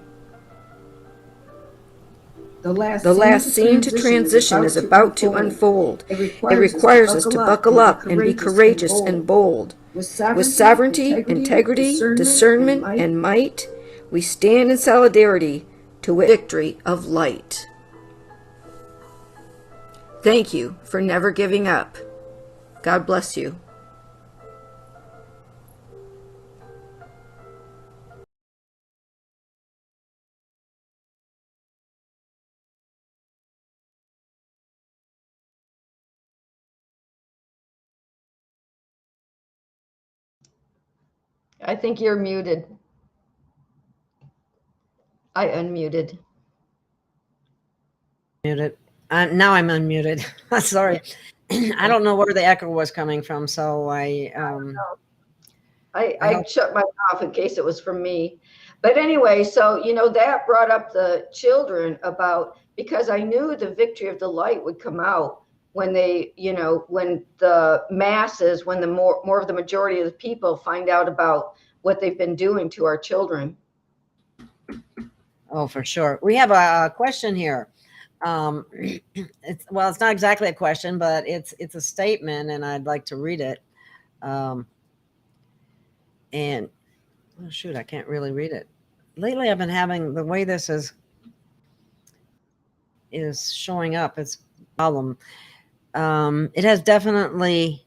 The last scene to transition is about to unfold. It requires us to buckle up and be courageous and bold. With sovereignty, integrity, discernment, and might, we stand in solidarity to victory of light. Thank you for never giving up. God bless you. I think you're muted. I unmuted. Muted. Now I'm unmuted. Sorry. I don't know where the echo was coming from, so I shut my mouth in case it was from me. But anyway, so, that brought up the children about, because I knew the victory of the light would come out when they, when the masses, when the more of the majority of the people find out about what they've been doing to our children. Oh, for sure. We have a question here. It's not exactly a question, but it's a statement, and I'd like to read it. And oh shoot, I can't really read it. Lately, I've been having the way this is showing up. It's a problem. It has definitely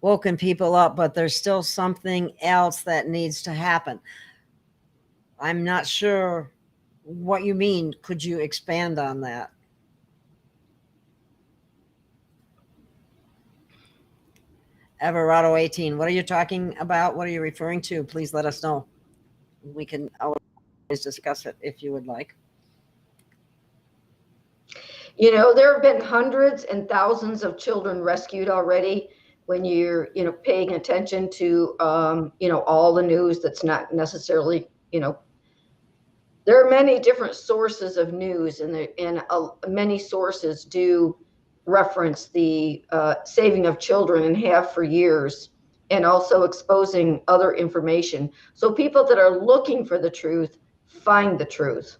woken people up, but there's still something else that needs to happen. I'm not sure what you mean. Could you expand on that? Everardo 18, what are you talking about? What are you referring to? Please let us know. We can always discuss it if you would like. There have been hundreds and thousands of children rescued already when you're, paying attention to, all the news that's not necessarily, there are many different sources of news, and many sources do reference the saving of children and have for years, and also exposing other information. So people that are looking for the truth find the truth.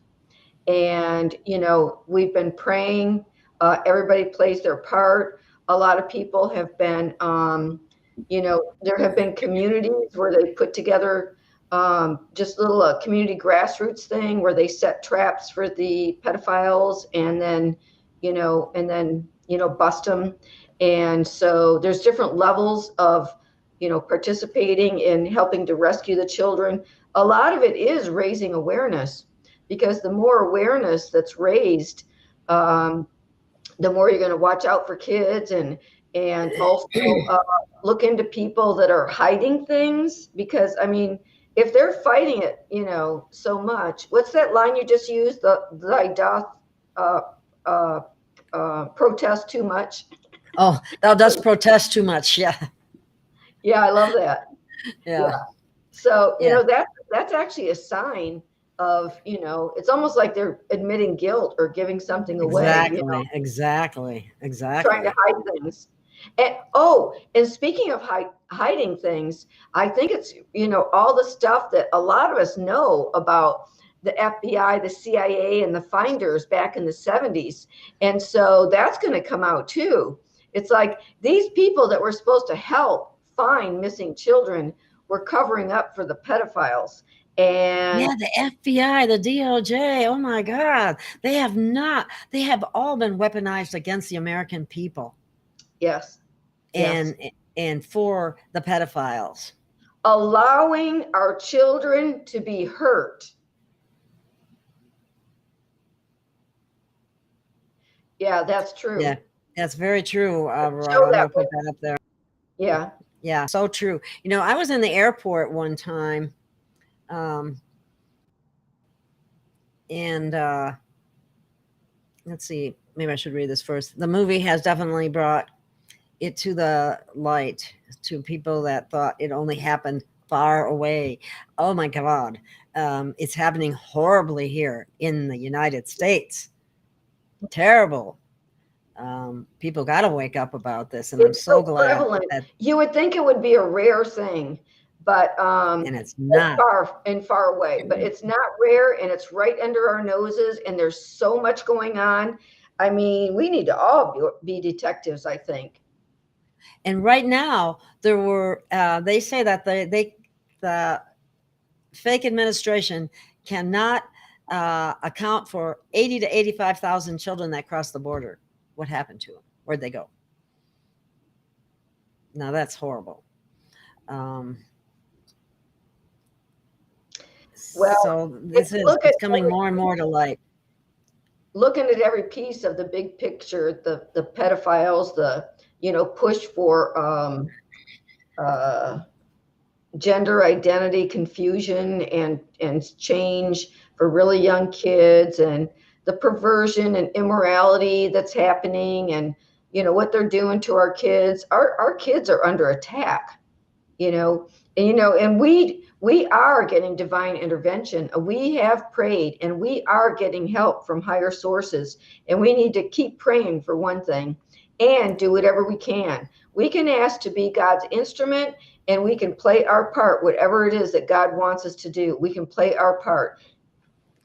And, we've been praying. Everybody plays their part. A lot of people have been, there have been communities where they put together just little community grassroots thing where they set traps for the pedophiles, and then, bust them. And so there's different levels of, participating in helping to rescue the children. A lot of it is raising awareness, because the more awareness that's raised, the more you're going to watch out for kids, and also look into people that are hiding things. Because if they're fighting it, so much. What's that line you just used? Thy doth protest too much. Oh, thou dost protest too much. Yeah. Yeah, I love that. Yeah. So, that's actually a sign of, it's almost like they're admitting guilt or giving something away. Exactly. Trying to hide things. And speaking of hiding things, I think it's, all the stuff that a lot of us know about the FBI, the CIA, and the finders back in the 70s. And so that's going to come out too. It's like these people that were supposed to help find missing children were covering up for the pedophiles. And yeah, the FBI, the DOJ, oh my God, they have all been weaponized against the American people. Yes. And for the pedophiles. Allowing our children to be hurt. Yeah, that's true. Yeah, that's very true. I'm Show going to that put that up there. Yeah. Yeah, so true. I was in the airport one time, and let's see, maybe I should read this first. The movie has definitely brought it to the light to people that thought it only happened far away. Oh my God. It's happening horribly here in the United States. Terrible. People got to wake up about this, and It's I'm so so glad prevalent. that You would think it would be a rare thing, but and it's not. far away. But it's not rare, and it's right under our noses, and there's so much going on. We need to all be detectives, I think. And right now, there were they say that the fake administration cannot account for 80 to 85,000 children that cross the border. What happened to them? Where'd they go? Now that's horrible. So it's coming more and more to light. Looking at every piece of the big picture, the pedophiles, the push for gender identity confusion and change for really young kids, and the perversion and immorality that's happening, and what they're doing to our kids. Our kids are under attack, and we are getting divine intervention. We have prayed, and we are getting help from higher sources, and we need to keep praying, for one thing, and do whatever we can. We can ask to be God's instrument, and we can play our part, whatever it is that God wants us to do. We can play our part.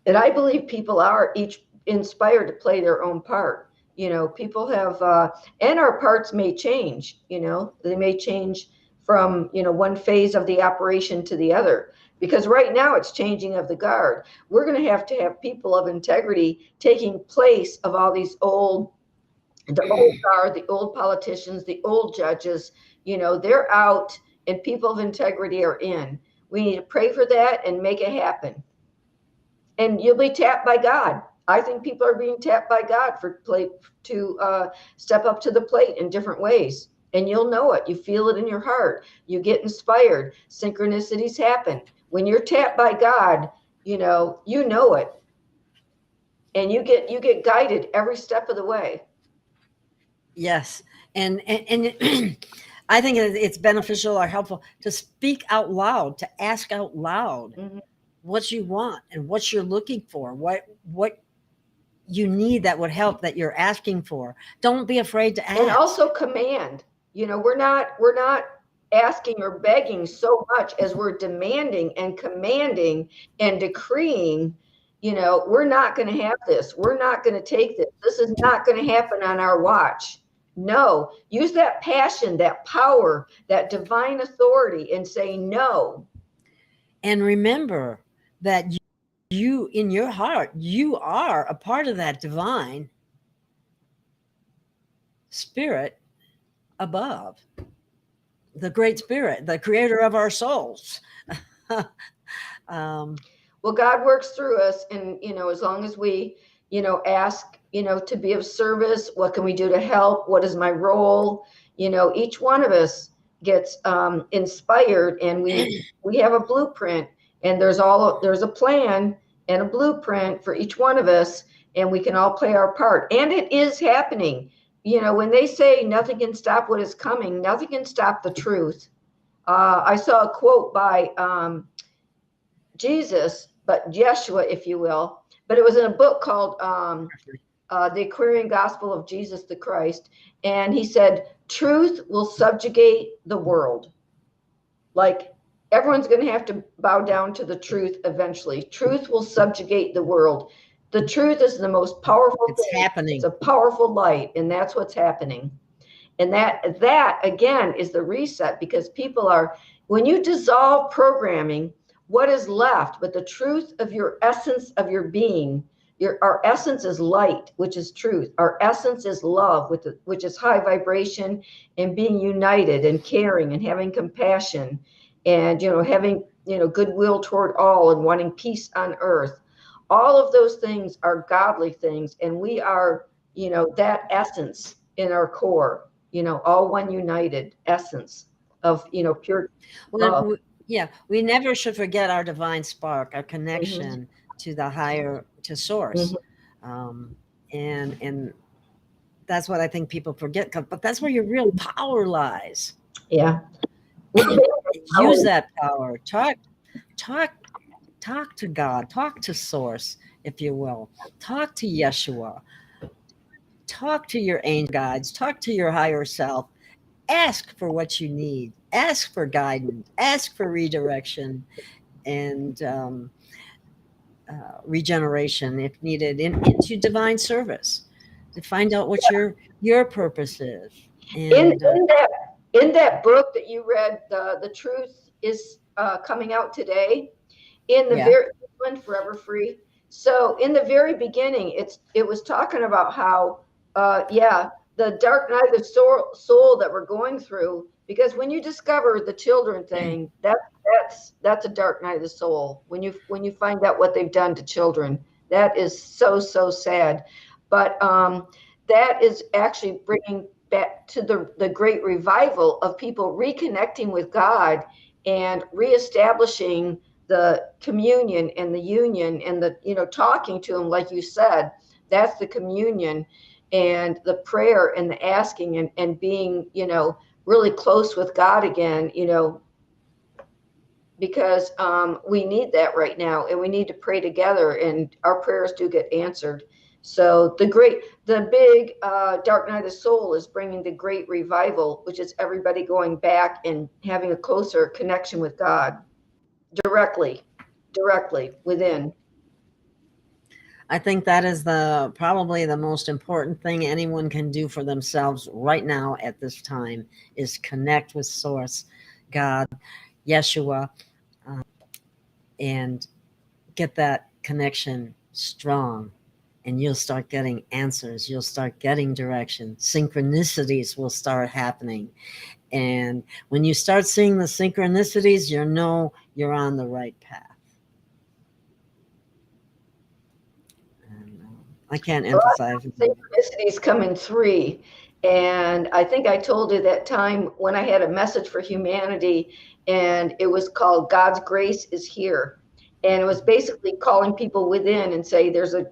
And I believe people are each inspired to play their own part. People have, and our parts may change, they may change from, one phase of the operation to the other, because right now it's changing of the guard. We're going to have people of integrity taking place of all these the old guard, the old politicians, the old judges. They're out, and people of integrity are in. We need to pray for that and make it happen. And you'll be tapped by God. I think people are being tapped by God to step up to the plate in different ways. And you'll know it. You feel it in your heart. You get inspired. Synchronicities happen. When you're tapped by God, you know it. And you get guided every step of the way. Yes. And I think it's beneficial or helpful to speak out loud, to ask out loud Mhm. what you want and what you're looking for, what you need that would help, that you're asking for. Don't be afraid to ask. And also command. We're not asking or begging so much as we're demanding and commanding and decreeing. We're not going to have this. We're not going to take this. This is not going to happen on our watch. No, use that passion, that power, that divine authority and say no. And remember that you in your heart, you are a part of that divine spirit above, the great spirit, the creator of our souls. Well, God works through us, and as long as we ask to be of service, what can we do to help, what is my role, each one of us gets inspired, and we have a blueprint, and there's a plan and a blueprint for each one of us, and we can all play our part, and it is happening. When they say nothing can stop what is coming, nothing can stop the truth. I saw a quote by Jesus, but Yeshua, if you will, but it was in a book called The Aquarian Gospel of Jesus the Christ. And he said, truth will subjugate the world. Like, everyone's going to have to bow down to the truth eventually. Truth will subjugate the world. The truth is the most powerful thing. Happening. It's a powerful light, and that's what's happening. And that again is the reset, because people are, when you dissolve programming, what is left but the truth of your essence of your being? Our essence is light, which is truth. Our essence is love, which is high vibration, and being united and caring and having compassion, and having goodwill toward all, and wanting peace on earth. All of those things are godly things, and we are that essence in our core. All one united essence of pure love. Yeah, we never should forget our divine spark, our connection to the higher, to source. And that's what I think people forget, but that's where your real power lies. Yeah. Use that power. Talk to God, talk to source, if you will. Talk to Yeshua. Talk to your angel guides, talk to your higher self. Ask for what you need. Ask for guidance. Ask for redirection and regeneration, if needed, into divine service to find out what your purpose is. And in that book that you read, the truth is coming out today. In the very one, Forever Free. So in the very beginning, it was talking about how the dark night of the soul that we're going through, because when you discover the children thing, that's a dark night of the soul. When you find out what they've done to children, that is so sad. But that is actually bringing back to the great revival of people reconnecting with God and reestablishing the communion and the union and the talking to him, like you said. That's the communion and the prayer and the asking and being really close with God again, because we need that right now, and we need to pray together, and our prayers do get answered. So the big dark night of the soul is bringing the great revival, which is everybody going back and having a closer connection with God directly within. I think that is probably the most important thing anyone can do for themselves right now at this time, is connect with Source, God, Yeshua, and get that connection strong. And you'll start getting answers. You'll start getting direction. Synchronicities will start happening. And when you start seeing the synchronicities, you're on the right path. I can't emphasize. Synchronicities come in 3. And I think I told you that time when I had a message for humanity, and it was called God's Grace is Here. And it was basically calling people within and say, there's a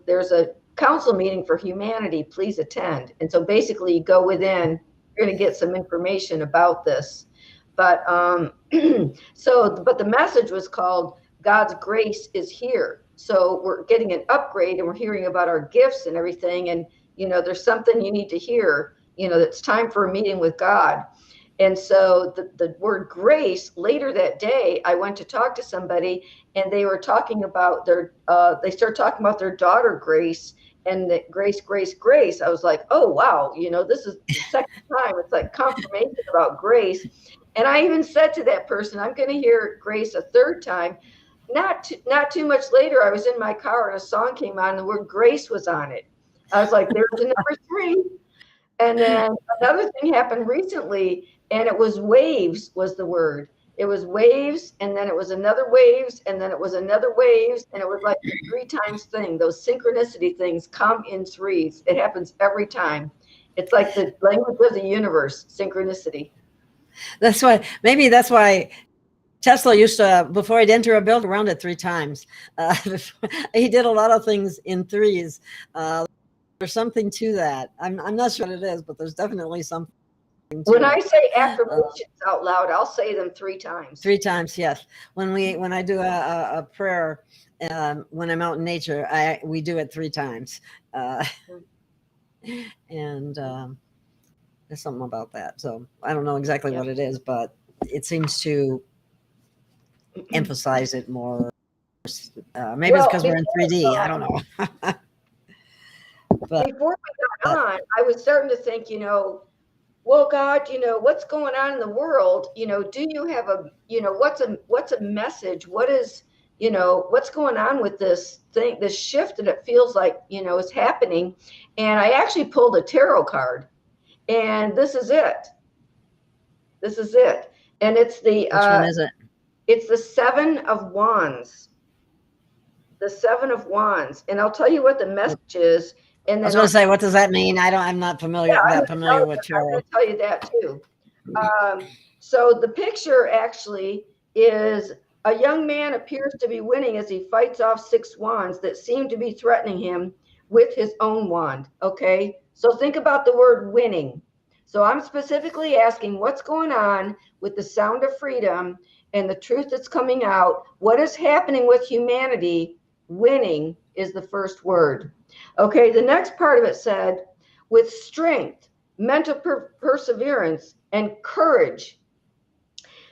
council meeting for humanity, please attend. And so basically you go within you're going to get some information about this. But but the message was called God's Grace is Here. So we're getting an upgrade, and we're hearing about our gifts and everything. And, there's something you need to hear, it's time for a meeting with God. And so the word grace, later that day, I went to talk to somebody, and they were talking about they started talking about their daughter, Grace, and that Grace. I was like, oh, wow, this is the second time. It's like confirmation about grace. And I even said to that person, I'm going to hear Grace a third time. Not too much later, I was in my car and a song came on and the word grace was on it. I was like, there's the number 3. And then another thing happened recently, and it was waves was the word. It was waves, and then it was another waves, and then it was another waves, and it was like a 3 times thing. Those synchronicity things come in 3s. It happens every time. It's like the language of the universe, synchronicity. Maybe that's why Tesla used to, before he'd enter a building, around it 3 times. He did a lot of things in 3s. There's something to that. I'm not sure what it is, but there's definitely something. When I say affirmations out loud, I'll say them 3 times. 3 times, yes. When I do a prayer, when I'm out in nature, we do it 3 times. And there's something about that. So I don't know exactly what it is, but it seems to emphasize it more. Maybe it's because we're in 3D. I don't know. But before we got on, I was starting to think, well, God, what's going on in the world? Do you have what's a message? What is, what's going on with this thing, this shift that it feels like, is happening? And I actually pulled a tarot card, and this is it. And it's the, which one is it? It's the 7 of Wands. The 7 of Wands. And I'll tell you what the message is. And then I was going to say, what does that mean? I'm not familiar with tarot. I'm going to tell you that too. So the picture actually is a young man appears to be winning as he fights off 6 wands that seem to be threatening him with his own wand. Okay. So think about the word winning. So I'm specifically asking what's going on with the sound of freedom and the truth that's coming out. What is happening with humanity? Winning is the first word. Okay, the next part of it said, with strength, mental perseverance, and courage,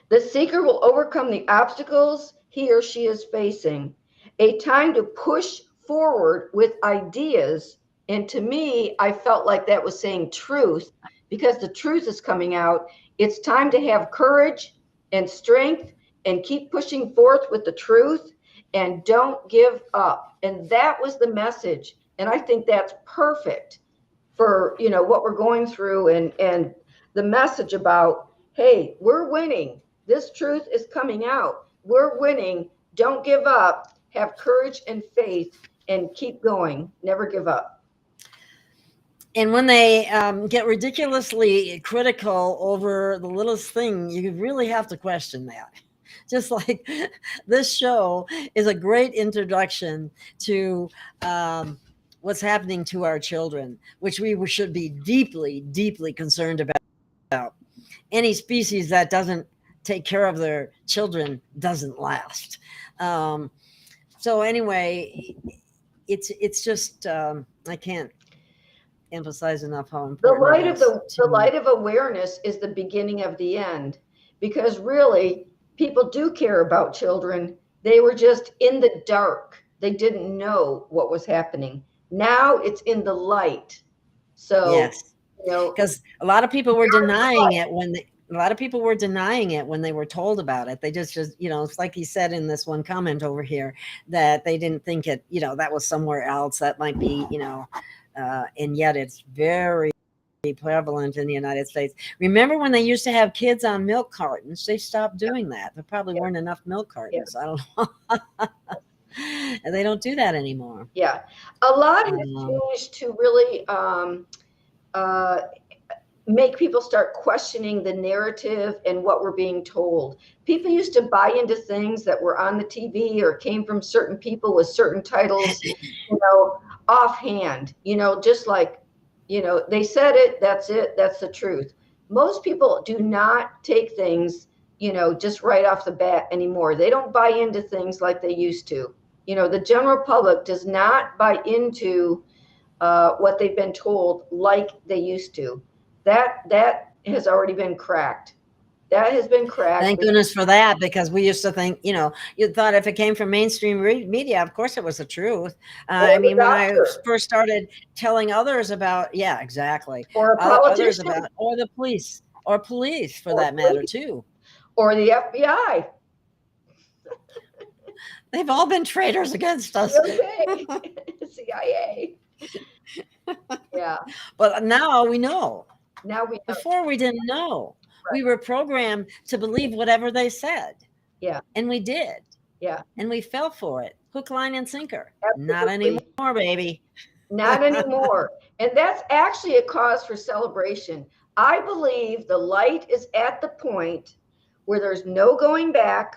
the seeker will overcome the obstacles he or she is facing. A time to push forward with ideas. And to me, I felt like that was saying truth, because the truth is coming out. It's time to have courage and strength and keep pushing forth with the truth, and don't give up. And that was the message. And I think that's perfect for, what we're going through, and the message about, hey, we're winning. This truth is coming out. We're winning. Don't give up. Have courage and faith and keep going. Never give up. And when they get ridiculously critical over the littlest thing, you really have to question that. Just like this show is a great introduction to what's happening to our children, which we should be deeply, deeply concerned about. Any species that doesn't take care of their children doesn't last. So anyway, it's just I can't emphasize enough how important the light of awareness is the beginning of the end, because really people do care about children. They were just in the dark. They didn't know what was happening. Now it's in the light. So yes, because a lot of people were denying it when they were told about it. They just it's like he said in this one comment over here, that they didn't think it, that was somewhere else, that might be, and yet it's very prevalent in the United States. Remember when they used to have kids on milk cartons? They stopped doing that. There probably weren't enough milk cartons. I don't know. And they don't do that anymore. Yeah. A lot has changed to really make people start questioning the narrative and what we're being told. People used to buy into things that were on the TV or came from certain people with certain titles, offhand, just like, they said it, that's the truth. most people do not take things, just right off the bat anymore. They don't buy into things like they used to. The general public does not buy into what they've been told like they used to. That has already been cracked. That has been cracked. Thank goodness for that, because we used to think, you thought if it came from mainstream media, of course it was the truth. I mean, when I first started telling others about, yeah, exactly. Or a politician. Or the police, for that matter too. Or the FBI. They've all been traitors against us. Okay. CIA. Yeah. But now we know. Now we know. Before we didn't know. Right. We were programmed to believe whatever they said. Yeah. And we did. Yeah. And we fell for it. Hook, line, and sinker. Absolutely. Not anymore, baby. Not anymore. And that's actually a cause for celebration. I believe the light is at the point where there's no going back,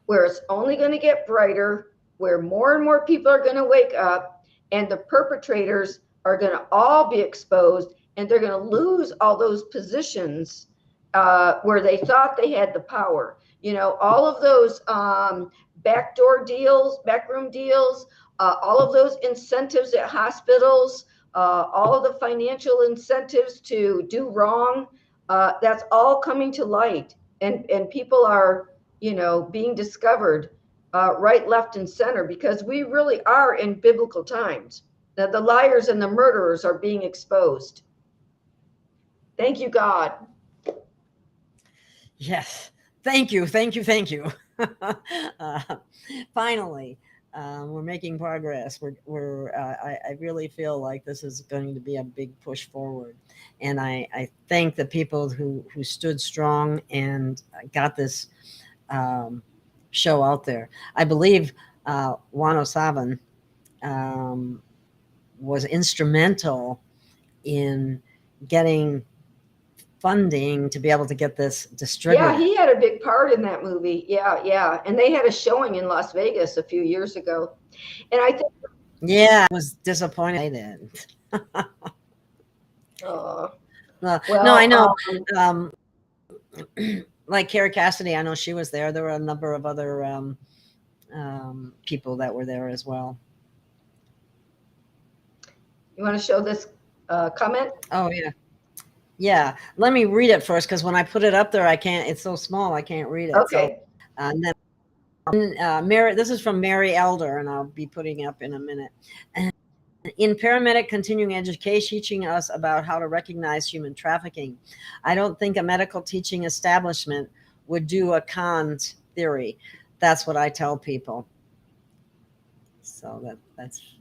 where it's only going to get brighter, where more and more people are going to wake up, and the perpetrators are going to all be exposed, and they're going to lose all those positions where they thought they had the power. All of those backdoor deals, backroom deals, all of those incentives at hospitals, all of the financial incentives to do wrong, that's all coming to light. And people are, being discovered right, left, and center, because we really are in biblical times. That the liars and the murderers are being exposed. Thank you, God. Yes. Thank you. Finally, we're making progress. I really feel like this is going to be a big push forward. And I thank the people who stood strong and got this show out there. I believe 107 was instrumental in getting funding to be able to get this distributed. Yeah, he had a big part in that movie. Yeah. And they had a showing in Las Vegas a few years ago. And I think... Yeah, I was disappointed they didn't. Well, no, I know. Like Carrie Cassidy, I know she was there. There were a number of other people that were there as well. You want to show this comment? Oh, yeah. Yeah. Let me read it first, because when I put it up there, I can't. It's so small, I can't read it. Okay. So, and then Mary, this is from Mary Elder, and I'll be putting up in a minute. In paramedic continuing education, teaching us about how to recognize human trafficking. I don't think a medical teaching establishment would do a cons theory. That's what I tell people. So that's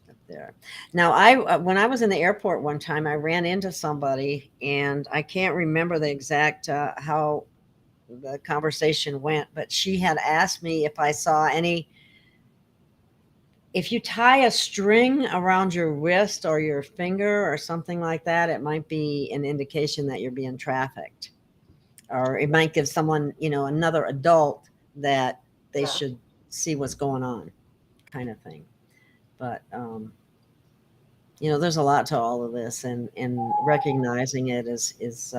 up there. Now, when I was in the airport one time, I ran into somebody, and I can't remember the exact how the conversation went, but she had asked me if I saw any. If you tie a string around your wrist or your finger or something like that, it might be an indication that you're being trafficked. Or it might give someone, another adult that they should see what's going on, kind of thing. But, there's a lot to all of this, and recognizing it is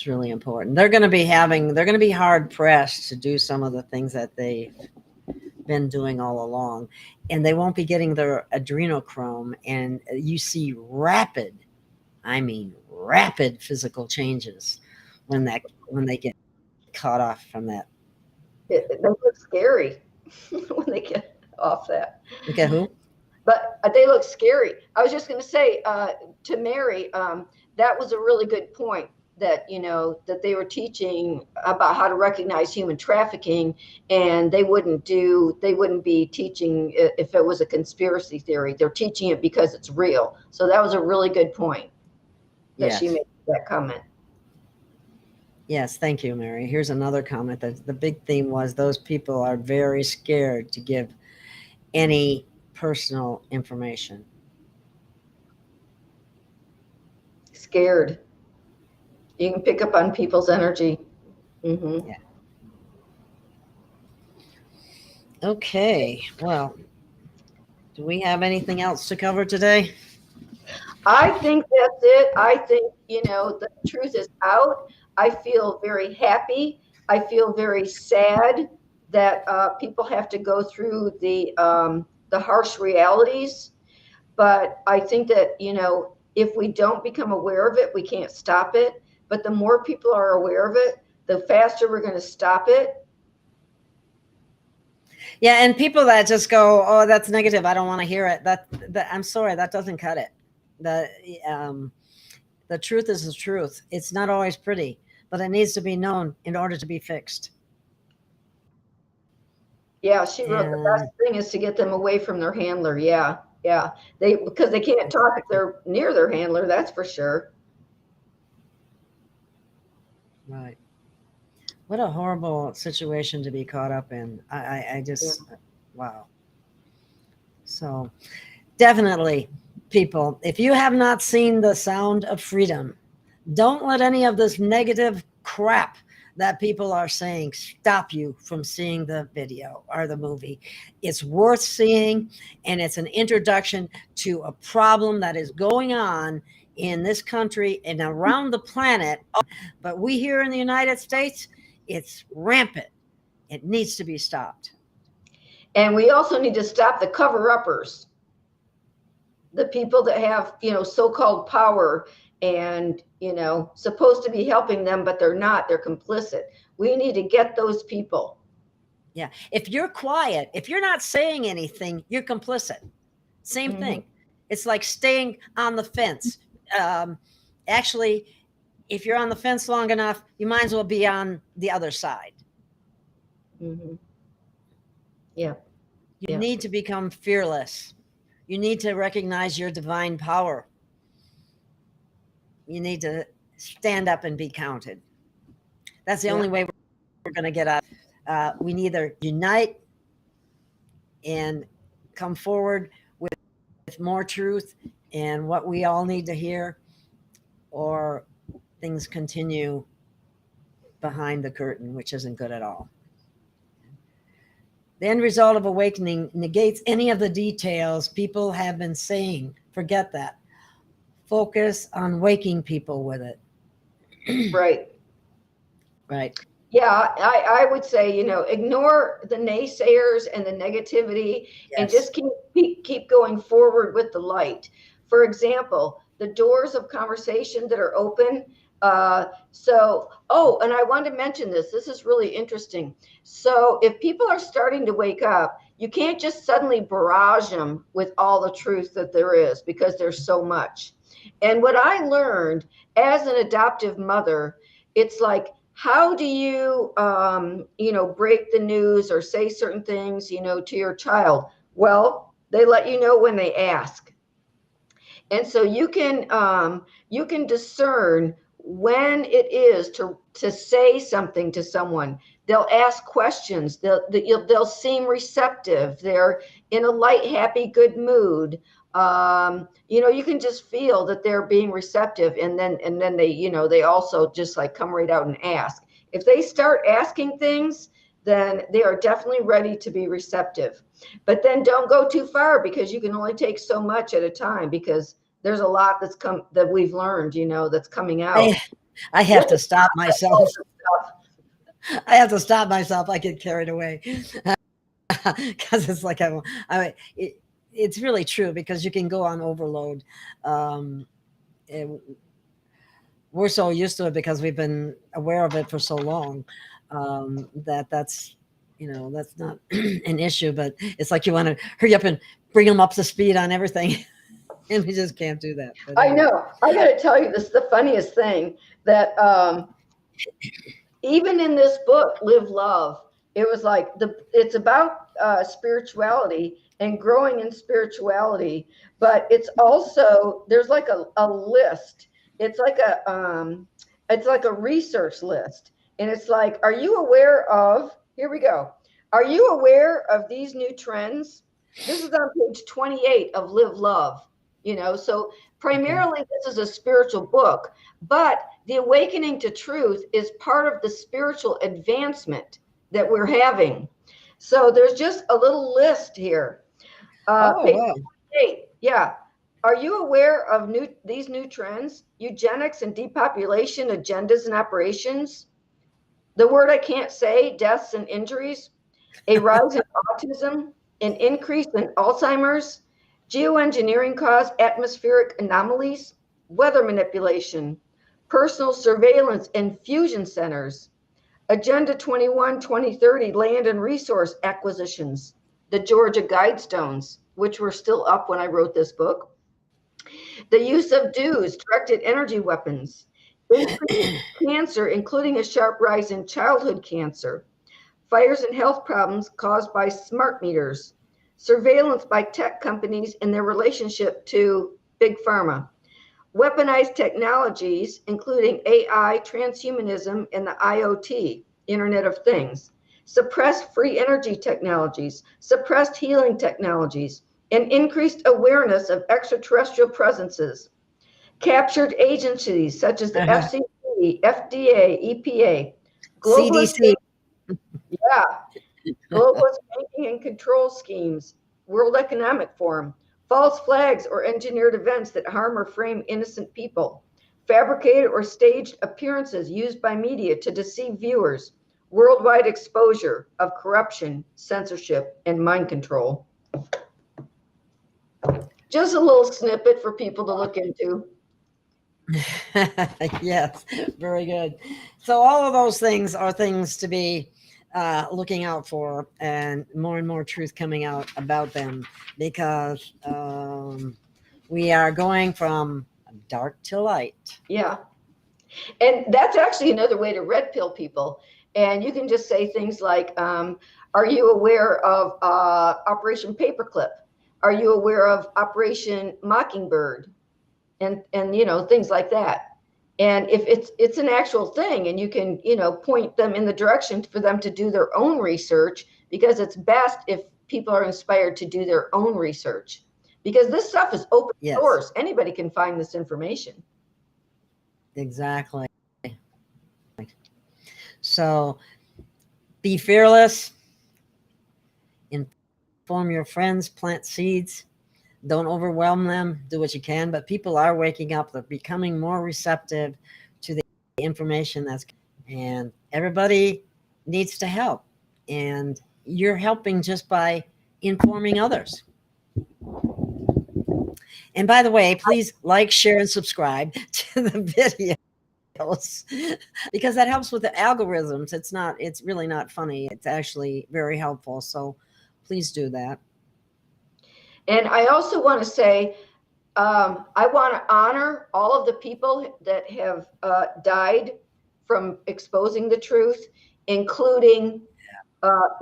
really important. They're going to be hard pressed to do some of the things that they've been doing all along, and they won't be getting their adrenochrome. And you see rapid physical changes when they get caught off from that. They look scary when they get off that. Okay, who? But they look scary. I was just going to say to Mary, that was a really good point, that that they were teaching about how to recognize human trafficking, and they wouldn't be teaching if it was a conspiracy theory. They're teaching it because it's real. So that was a really good point that she made that comment. Yes, thank you, Mary. Here's another comment. That the big theme was those people are very scared to give any personal information. Scared. You can pick up on people's energy. Mm-hmm. Yeah. Okay. Well, do we have anything else to cover today? I think that's it. I think, the truth is out. I feel very happy. I feel very sad that people have to go through the harsh realities. But I think that, if we don't become aware of it, we can't stop it. But the more people are aware of it, the faster we're going to stop it. Yeah, and people that just go, "Oh, that's negative. I don't want to hear it." That I'm sorry, that doesn't cut it. The the truth is the truth. It's not always pretty, but it needs to be known in order to be fixed. Yeah, she wrote the best thing is to get them away from their handler. Yeah, yeah. Because they can't talk if they're near their handler, that's for sure. Right. What a horrible situation to be caught up in. I just, wow. So definitely, people, if you have not seen The Sound of Freedom, don't let any of this negative crap that people are saying stop you from seeing the video or the movie. It's worth seeing, and it's an introduction to a problem that is going on in this country and around the planet. But we here in the United States, it's rampant. It needs to be stopped. And we also need to stop the cover-uppers, the people that have, so-called power and, supposed to be helping them, but they're not. They're complicit. We need to get those people. Yeah. If you're quiet, if you're not saying anything, you're complicit. Same thing. It's like staying on the fence. Actually, if you're on the fence long enough, you might as well be on the other side. Yeah. You need to become fearless. You need to recognize your divine power. You need to stand up and be counted. That's the only way we're going to get out. We need either unite and come forward with more truth and what we all need to hear, or things continue behind the curtain, which isn't good at all. The end result of awakening negates any of the details people have been saying. Forget that. Focus on waking people with it. Right. Right. Yeah, I would say, ignore the naysayers and the negativity, and just keep going forward with the light. For example, the doors of conversation that are open. And I wanted to mention this. This is really interesting. So if people are starting to wake up, you can't just suddenly barrage them with all the truth that there is, because there's so much. And what I learned as an adoptive mother, it's like, how do you, break the news or say certain things, to your child? Well, they let you know when they ask. And so you can discern when it is to say something to someone. They'll ask questions. They'll seem receptive. They're in a light, happy, good mood. You can just feel that they're being receptive, and then they also just like come right out and ask. If they start asking things, then they are definitely ready to be receptive. But then don't go too far, because you can only take so much at a time, because there's a lot that we've learned, that's coming out. I have to stop myself. I have to stop myself. I get carried away because it's like it's really true, because you can go on overload. We're so used to it because we've been aware of it for so long, that's not an issue. But it's like you want to hurry up and bring them up to speed on everything. And we just can't do that. But I know. I got to tell you, this is the funniest thing, that even in this book, Live Love, it was like it's about spirituality and growing in spirituality, but it's also, there's like a list. It's like a research list, and it's like, are you aware of? Here we go. Are you aware of these new trends? This is on page 28 of Live Love. So primarily this is a spiritual book, but the awakening to truth is part of the spiritual advancement that we're having. So there's just a little list here. Page 28. Yeah. Are you aware of these new trends? Eugenics and depopulation agendas and operations. The word I can't say, deaths and injuries. A rise in autism, an increase in Alzheimer's, geoengineering caused atmospheric anomalies, weather manipulation, personal surveillance and fusion centers, Agenda 21-2030 land and resource acquisitions, the Georgia Guidestones, which were still up when I wrote this book, the use of DEWs, directed energy weapons, increased cancer, including a sharp rise in childhood cancer, fires and health problems caused by smart meters, surveillance by tech companies and their relationship to big pharma, weaponized technologies, including AI, transhumanism, and the IoT, Internet of Things, suppressed free energy technologies, suppressed healing technologies, and increased awareness of extraterrestrial presences, captured agencies such as the FCC, FDA, EPA, CDC. yeah, globalist banking and control schemes, World Economic Forum, false flags or engineered events that harm or frame innocent people, fabricated or staged appearances used by media to deceive viewers, worldwide exposure of corruption, censorship, and mind control. Just a little snippet for people to look into. Yes, very good. So all of those things are things to be looking out for, and more truth coming out about them, because we are going from dark to light. Yeah. And that's actually another way to red pill people. And you can just say things like, are you aware of Operation Paperclip? Are you aware of Operation Mockingbird? And you know, things like that. And if it's an actual thing, and you can, you know, point them in the direction for them to do their own research, because it's best if people are inspired to do their own research, because this stuff is open source. Anybody can find this information. Exactly. So be fearless, inform your friends, plant seeds. Don't overwhelm them. Do what you can. But people are waking up. They're becoming more receptive to the information and everybody needs to help. And you're helping just by informing others. And by the way, please like, share, and subscribe to the videos, because that helps with the algorithms. It's really not funny. It's actually very helpful. So please do that. And I also want to say, I want to honor all of the people that have died from exposing the truth, including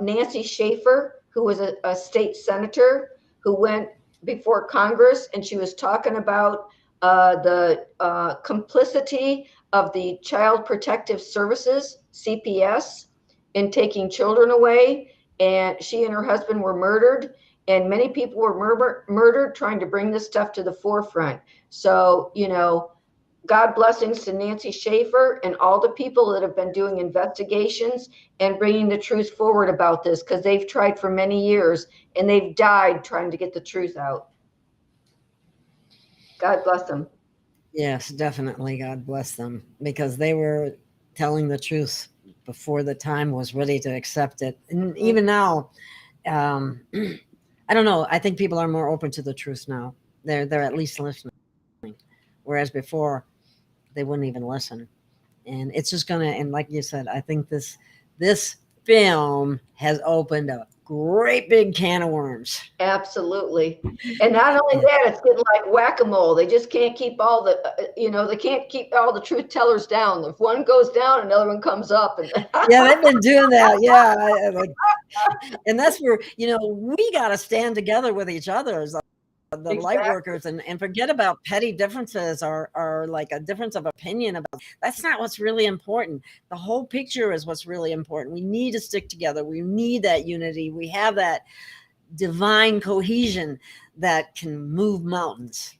Nancy Schaefer, who was a state senator who went before Congress, and she was talking about the complicity of the Child Protective Services, CPS, in taking children away. And she and her husband were murdered. And many people were murdered trying to bring this stuff to the forefront. So, you know, God blessings to Nancy Schaefer and all the people that have been doing investigations and bringing the truth forward about this, because they've tried for many years and they've died trying to get the truth out. God bless them. Yes, definitely. God bless them, because they were telling the truth before the time was ready to accept it. And even now, I don't know. I think people are more open to the truth now. They're at least listening, whereas before they wouldn't even listen. And it's just gonna. And like you said, I think this film has opened a great big can of worms. Absolutely. And not only that, it's getting like whack-a-mole. They just can't keep all the, they can't keep all the truth tellers down. If one goes down, another one comes up. And yeah, they've been doing that. Yeah. And that's where, we got to stand together with each other as the light workers, and forget about petty differences or like a difference of opinion about. That's not what's really important. The whole picture is what's really important. We need to stick together. We need that unity. We have that divine cohesion that can move mountains.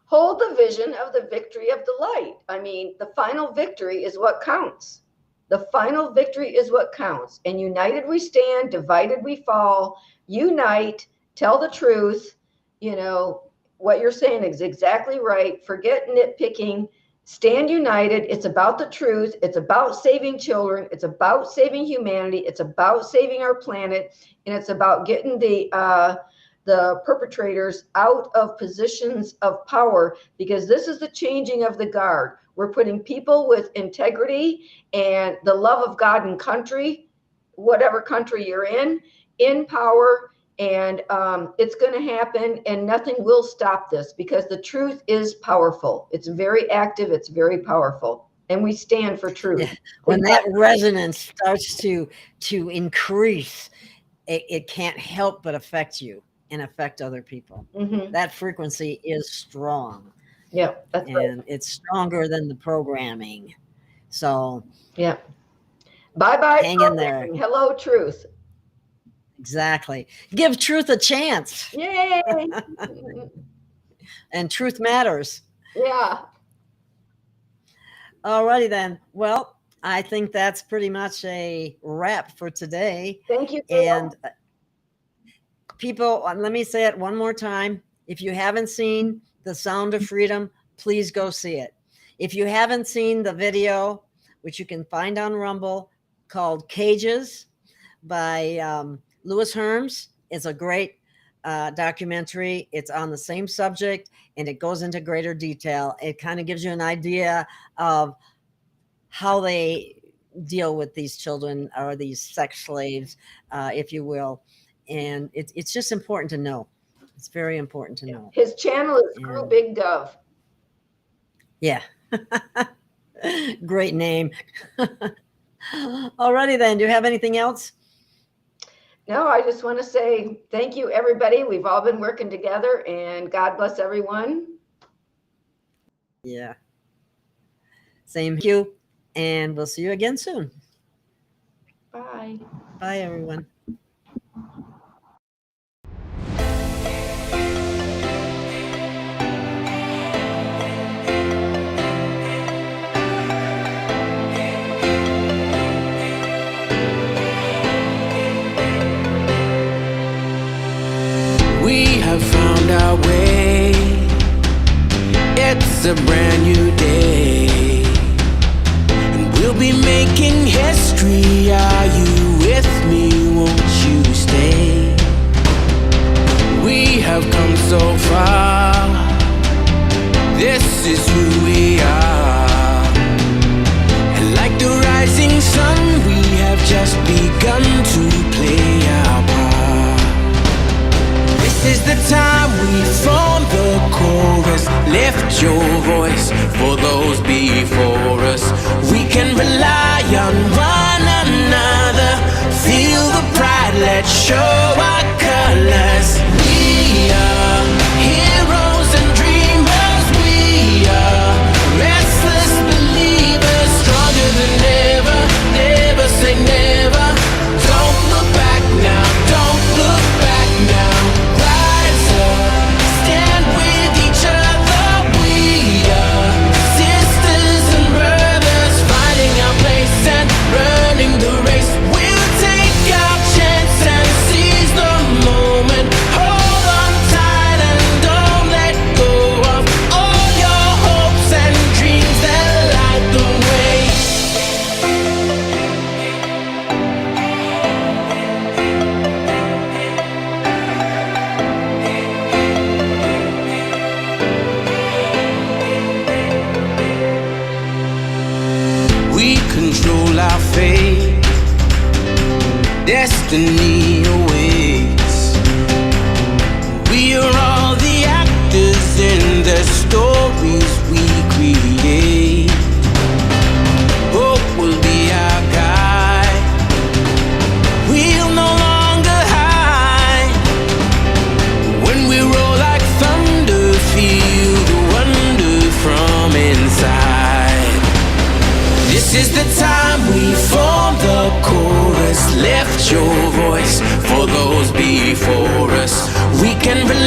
Hold the vision of the victory of the light. I mean, the final victory is what counts. The final victory is what counts. And united we stand, divided we fall. Unite, tell the truth. what you're saying is exactly right. Forget nitpicking. Stand united. It's about the truth. It's about saving children. It's about saving humanity. It's about saving our planet. And it's about getting the perpetrators out of positions of power, because this is the changing of the guard. We're putting people with integrity and the love of God and country, whatever country you're in power. And it's going to happen, and nothing will stop this, because the truth is powerful. It's very active. It's very powerful. And we stand for truth. Yeah. When that resonance starts to increase, it can't help but affect you and affect other people. Mm-hmm. That frequency is strong. Yeah, that's right. And it's stronger than the programming. So yeah. Bye-bye. Hang in there. Hello, truth. Exactly. Give truth a chance. Yay. And truth matters. Yeah. Alrighty then. Well, I think that's pretty much a wrap for today. Thank you. And people, let me say it one more time. If you haven't seen The Sound of Freedom, please go see it. If you haven't seen the video, which you can find on Rumble, called Cages by Louis Herms, it's a great documentary. It's on the same subject, and it goes into greater detail. It kind of gives you an idea of how they deal with these children, or these sex slaves, if you will. And it's just important to know. It's very important to know. His channel is Screw Big Dove. Yeah. Great name. Alrighty then. Do you have anything else? No, I just want to say thank you, everybody. We've all been working together, and God bless everyone. Yeah. Same to you. And we'll see you again soon. Bye. Bye, everyone. We have found our way. It's a brand new day, and we'll be making history. Are you with me? Won't you stay? We have come so far. This is who we are. And like the rising sun, we have just begun to play our part. This is the time we form the chorus. Lift your voice for those before us. We can rely on one another. Feel the pride, let's show our colors. We are heroes and dreamers. We are restless believers. Stronger than ever, never say never. Don't look back now, don't look back now. Stand with each other. We are sisters and brothers, finding our place and running the race. We'll take our chance and seize the moment. Hold on tight and don't let go of all your hopes and dreams that light the way. We control our fate. Destiny awaits. We are all the actors in the stories we create. Hope will be our guide. We'll no longer hide. When we roll like thunder, feel the wonder from inside. This is the time we form the chorus. Lift your voice for those before us. We can rely